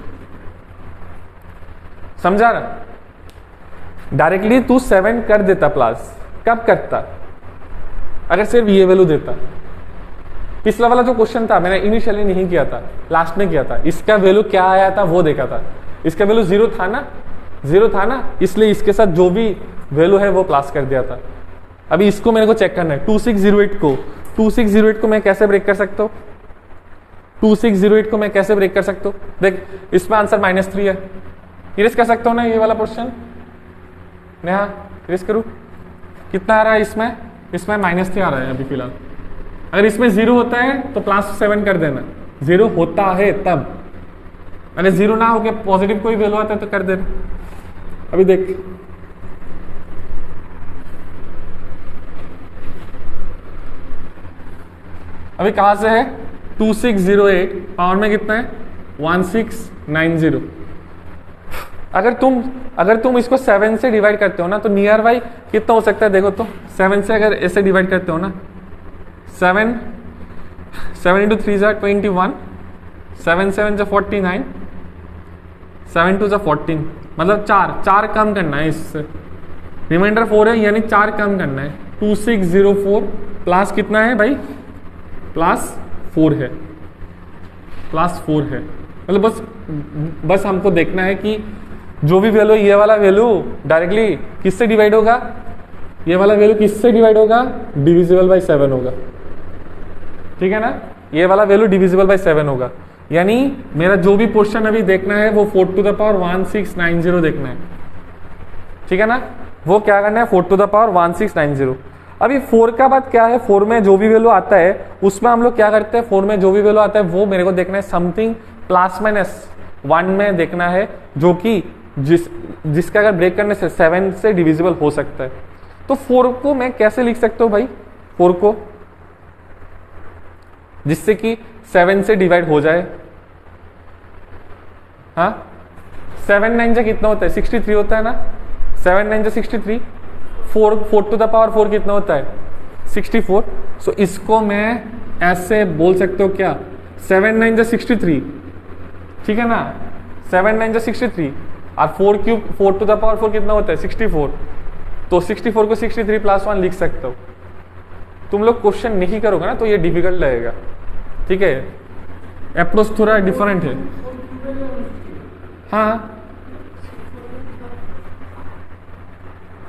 समझा ना, डायरेक्टली तू 7 कर देता प्लस, कब करता, अगर सिर्फ ये वैल्यू देता। पिछला वाला जो क्वेश्चन था मैंने इनिशियली नहीं किया था, लास्ट में किया था, इसका वैल्यू क्या आया था वो देखा था, इसका वैल्यू 0 था ना, इसलिए इसके साथ जो भी वैल्यू है वो प्लस कर दिया था। अभी इसको मेरे को चेक करना है, 2608 को मैं कैसे ब्रेक कर सकता हूँ, 2608 को मैं कैसे ब्रेक कर सकता हूँ, देख इसमें आंसर -3 है, इरेज कर सकता हूँ ना ये वाला क्वेश्चन, नेहा इरेज करूँ, कितना आ रहा है इसमें -3 आ रहा है अभी फिलहाल। अगर इसमें 0 होता है तो +7 कर देना, 0 होता है तब, अगर 0 ना हो के पॉजिटिव कोई वैल्यू आता है तो कर देना। अभी देख अभी कहां से है, 2608 पावर में कितना है 1690। अगर तुम इसको 7 से डिवाइड करते हो ना, तो नियर बाई कितना हो सकता है देखो तो, 7 से अगर ऐसे डिवाइड करते हो ना 7 7 इंटू 3 ज़ा 21, 7 7 ज़ा 49, 7 2 ज़ा 14, मतलब 4 कम करना है इससे, रिमाइंडर 4 है यानी 4 कम करना है। 2604 प्लस कितना है भाई, प्लस 4 है, प्लस 4 है। मतलब बस हमको देखना है कि जो भी वैल्यू, ये वाला वैल्यू डायरेक्टली किससे डिवाइड होगा, ये वाला वैल्यू किससे डिवाइड होगा, डिविजिबल बाय 7 होगा, ठीक है ना। ये वाला वैल्यू डिविजिबल बाय 7 होगा, यानी मेरा जो भी पोर्शन अभी देखना है वो 4 टू द पावर 1690 देखना है, ठीक है ना। वो क्या करना है, 4 टू द पावर 1690। अभी 4 का बात क्या है, 4 में जो भी वैल्यू आता है उसमें हम लोग क्या करते हैं, 4 में जो भी वैल्यू आता है वो मेरे को देखना है समथिंग प्लस माइनस 1 में देखना है, जो कि जिसका अगर ब्रेक करने से 7 से डिविजिबल हो सकता है। तो 4 को मैं कैसे लिख सकता हूं भाई, 4 को जिससे कि 7 से डिवाइड हो जाए। हाँ 7 9 जा कितना होता है, 63 होता है ना, 7 9 जा 63, 4 टू द पावर 4 कितना होता है, 64। सो इसको मैं ऐसे बोल सकते हो क्या, 7 9 जा 63, ठीक है ना, 7 9 जा 63 और 4 क्यूब 4 टू द पावर 4 कितना होता है, 64। तो 64 को 63 प्लस 1 लिख सकते हो। तुम लोग क्वेश्चन नहीं करोगे ना तो ये डिफिकल्ट लगेगा, ठीक है, अप्रोच थोड़ा डिफरेंट है। हाँ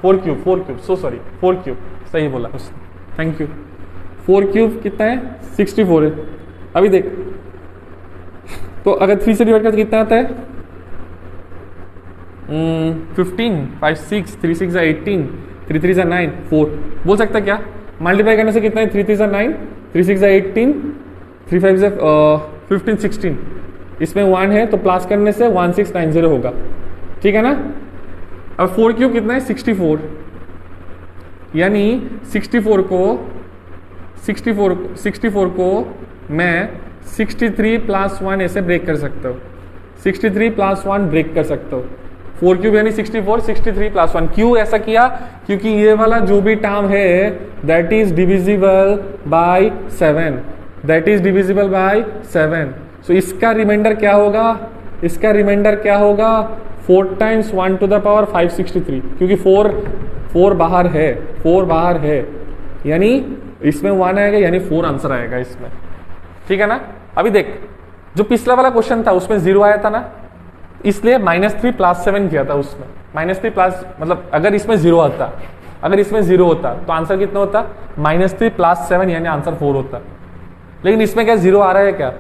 4 क्यूब सो सॉरी 4 क्यूब सही बोला उसने, थैंक यू। 4 क्यूब कितना है, 64 है। अभी देख, तो अगर 3 से डिवाइड करते कितना आता है, 15 5 6 3 6 18 3 3 9 4 बोल सकता क्या, मल्टीप्लाई करने से कितना है, 3 3 9 3 6 18 3 5 15 16, इसमें 1 है तो प्लस करने से 1690 होगा, ठीक है ना। अब 4 क्यूब कितना है, 64, यानी 64 को मैं 63 प्लस 1 ऐसे ब्रेक कर सकता हूँ, 63 प्लस 1 ब्रेक कर सकता हूँ। 4 क्यूब यानी 64, 63 प्लस 1। क्यों ऐसा किया, क्योंकि ये वाला जो भी टर्म है that is divisible bye 7, that is divisible bye 7। सो इसका रिमाइंडर क्या होगा, इसका रिमाइंडर क्या होगा, 4 टाइम्स 1 टू द पावर 563, क्योंकि 4 बाहर है, 4 बाहर है, यानी इसमें 1 आएगा, यानी 4 आंसर आएगा इसमें, ठीक है ना। अभी देख, जो पिछला वाला क्वेश्चन था उसमें 0 आया था ना, इसलिए -3 प्लस 7 किया था उसमें, -3 प्लस मतलब अगर इसमें 0 आता, अगर इसमें 0 होता तो आंसर कितना होता, -3 प्लस 7 यानी आंसर 4 होता। लेकिन इसमें क्या 0 आ रहा है क्या,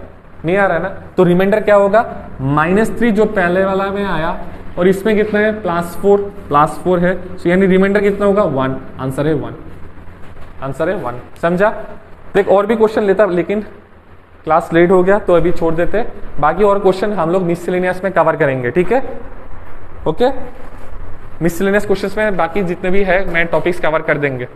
नहीं आ रहा है ना, तो रिमाइंडर क्या होगा, -3 जो पहले वाला में आया और इसमें कितना है, प्लस 4 है, so यानी रिमाइंडर कितना होगा, 1, आंसर है 1, आंसर है 1। समझा। देख और भी क्वेश्चन लेता, लेकिन क्लास लेट हो गया तो अभी छोड़ देते, बाकी और क्वेश्चन हम लोग मिसलेनियस में कवर करेंगे, ठीक है, ओके। मिसलेनियस क्वेश्चंस में बाकी जितने भी है मैं टॉपिक्स कवर कर देंगे।